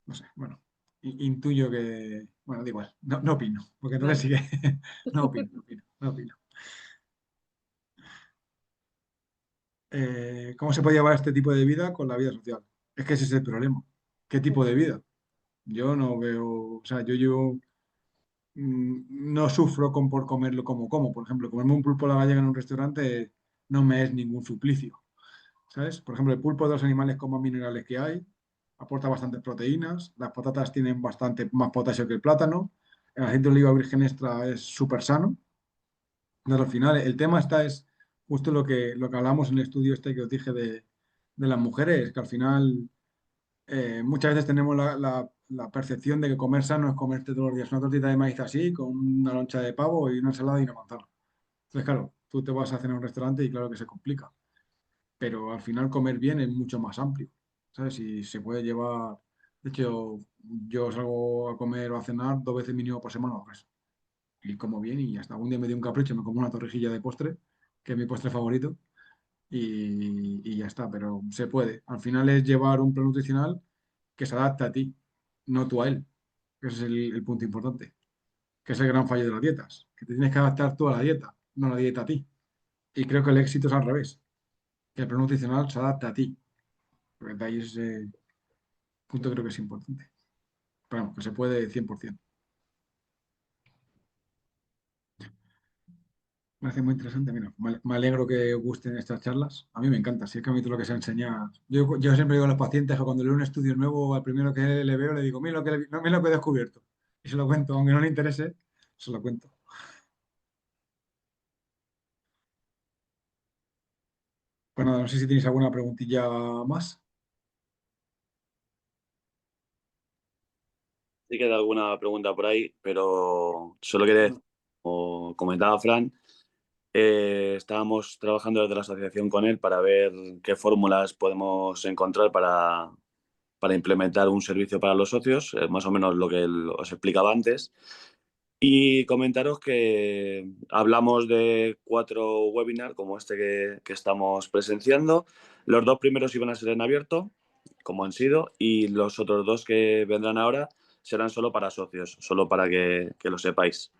[SPEAKER 2] no sé, bueno, intuyo que, bueno, da igual, no opino, porque entonces
[SPEAKER 5] Vale.
[SPEAKER 2] sí que no opino. ¿Cómo se puede llevar este tipo de vida con la vida social? Es que ese es el problema. ¿Qué tipo de vida? Yo no veo, o sea, yo no sufro por comerlo como. Por ejemplo, comerme un pulpo a la gallega en un restaurante no me es ningún suplicio, ¿sabes? Por ejemplo, el pulpo de los animales con más minerales que hay, aporta bastantes proteínas, las patatas tienen bastante más potasio que el plátano, el aceite de oliva virgen extra es súper sano. Entonces, al final, el tema es justo lo que hablamos en el estudio este que os dije de las mujeres, que al final muchas veces tenemos la percepción de que comer sano es comerte todos los días una tortita de maíz así, con una loncha de pavo y una ensalada y una manzana. Entonces, claro, tú te vas a cenar a un restaurante y claro que se complica, pero al final comer bien es mucho más amplio, ¿sabes? Y se puede llevar, de hecho, yo salgo a comer o a cenar 2 veces mínimo por semana o tres, y como bien y hasta un día me dio un capricho, me como una torrejilla de postre, que es mi postre favorito, y ya está, pero se puede. Al final es llevar un plan nutricional que se adapte a ti, no tú a él. Ese es el punto importante, que es el gran fallo de las dietas, que te tienes que adaptar tú a la dieta, no la dieta a ti. Y creo que el éxito es al revés, que el plan nutricional se adapte a ti. Porque de ahí ese punto creo que es importante. Pero vamos, que se puede 100%. Me hace muy interesante. Mira, me alegro que os gusten estas charlas. A mí me encanta. Si es que a mí todo lo que se enseña. Yo siempre digo a los pacientes que cuando leo un estudio nuevo, al primero que le veo, le digo, mira lo que, no, mira lo que he descubierto. Y se lo cuento, aunque no le interese, se lo cuento. Bueno, no sé si tenéis alguna preguntilla más.
[SPEAKER 1] Sí queda alguna pregunta por ahí, pero solo quería decir, como comentaba Fran, estábamos trabajando desde la asociación con él para ver qué fórmulas podemos encontrar para implementar un servicio para los socios, más o menos lo que él os explicaba antes. Y comentaros que hablamos de 4 webinars como este que estamos presenciando. Los 2 primeros iban a ser en abierto, como han sido, y los otros 2 que vendrán ahora serán solo para socios, solo para que lo sepáis.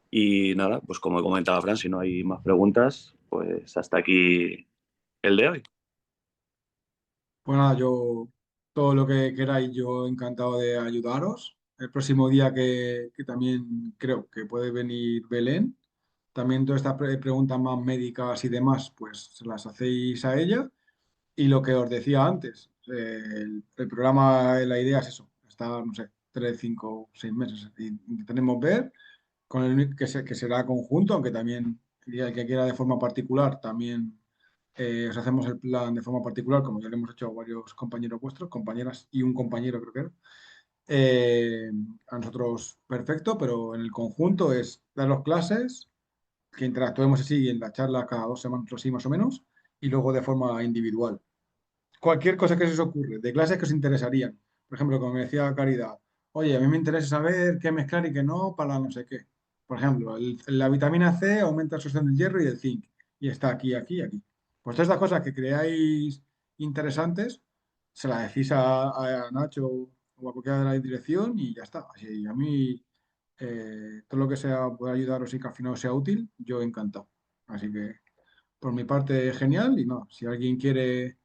[SPEAKER 1] Y nada, pues como comentaba Fran, si no hay más preguntas, pues hasta aquí el de hoy.
[SPEAKER 2] Pues nada, yo todo lo que queráis, yo encantado de ayudaros. El próximo día que también creo que puede venir Belén, también todas estas preguntas más médicas y demás, pues se las hacéis a ella. Y lo que os decía antes, el programa, la idea es eso, estar, no sé, 3, 5, 6 meses. Y intentaremos ver con el que será conjunto, aunque también el que quiera de forma particular, también os hacemos el plan de forma particular, como ya lo hemos hecho a varios compañeros vuestros, compañeras y un compañero creo que era. Eh, a nosotros perfecto, pero en el conjunto es daros clases, que interactuemos así en la charla cada 2 semanas o así más o menos, y luego de forma individual. Cualquier cosa que se os ocurre, de clases que os interesarían. Por ejemplo, como me decía Caridad, oye, a mí me interesa saber qué mezclar y qué no para no sé qué. Por ejemplo, la vitamina C aumenta la absorción del hierro y del zinc. Y está aquí, aquí y aquí. Pues todas estas cosas que creáis interesantes, se las decís a Nacho o a cualquiera de la dirección y ya está. Así, a mí Todo lo que sea poder ayudaros y que al final sea útil, yo encantado. Así que por mi parte, genial. Y no, si alguien quiere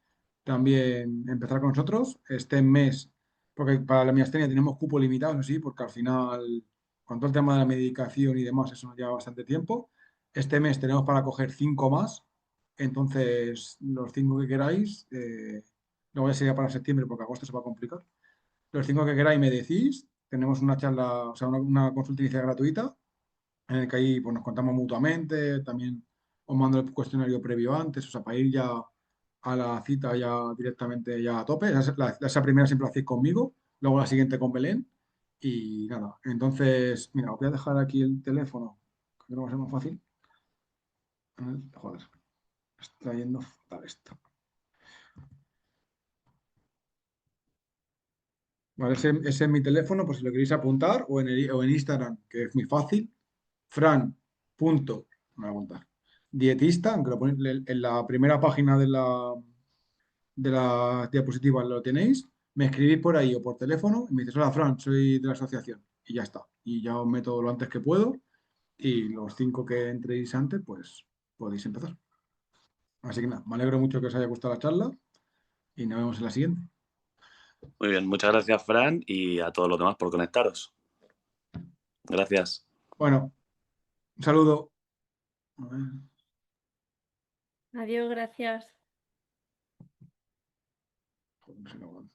[SPEAKER 2] también empezar con nosotros, este mes, porque para la miastenia tenemos cupo limitado, eso sí, porque al final, con todo el tema de la medicación y demás, eso nos lleva bastante tiempo. Este mes tenemos para coger 5 más. Entonces, los 5 que queráis, luego ya sería para septiembre, porque agosto se va a complicar. Los 5 que queráis me decís. Tenemos una charla, o sea, una consulta inicial gratuita en el que ahí pues, nos contamos mutuamente, también os mando el cuestionario previo antes, o sea, para ir ya a la cita ya directamente ya a tope. Esa primera siempre la hacéis conmigo, luego la siguiente con Belén y nada. Entonces, mira, os voy a dejar aquí el teléfono, que creo que va a ser más fácil. Joder, está yendo fatal esto. Vale, ese es mi teléfono, por si lo queréis apuntar, o en Instagram, que es muy fácil. Fran. Punto, me voy a apuntar. Dietista, aunque lo ponéis en la primera página de la diapositiva lo tenéis. Me escribís por ahí o por teléfono y me dices, hola Fran, soy de la asociación. Y ya está. Y ya os meto lo antes que puedo. Y los 5 que entréis antes, pues podéis empezar. Así que nada, me alegro mucho que os haya gustado la charla y nos vemos en la siguiente.
[SPEAKER 1] Muy bien, muchas gracias, Fran, y a todos los demás por conectaros. Gracias.
[SPEAKER 2] Bueno, un saludo. A ver.
[SPEAKER 5] Adiós, gracias.
[SPEAKER 2] Joder, no sé cómo-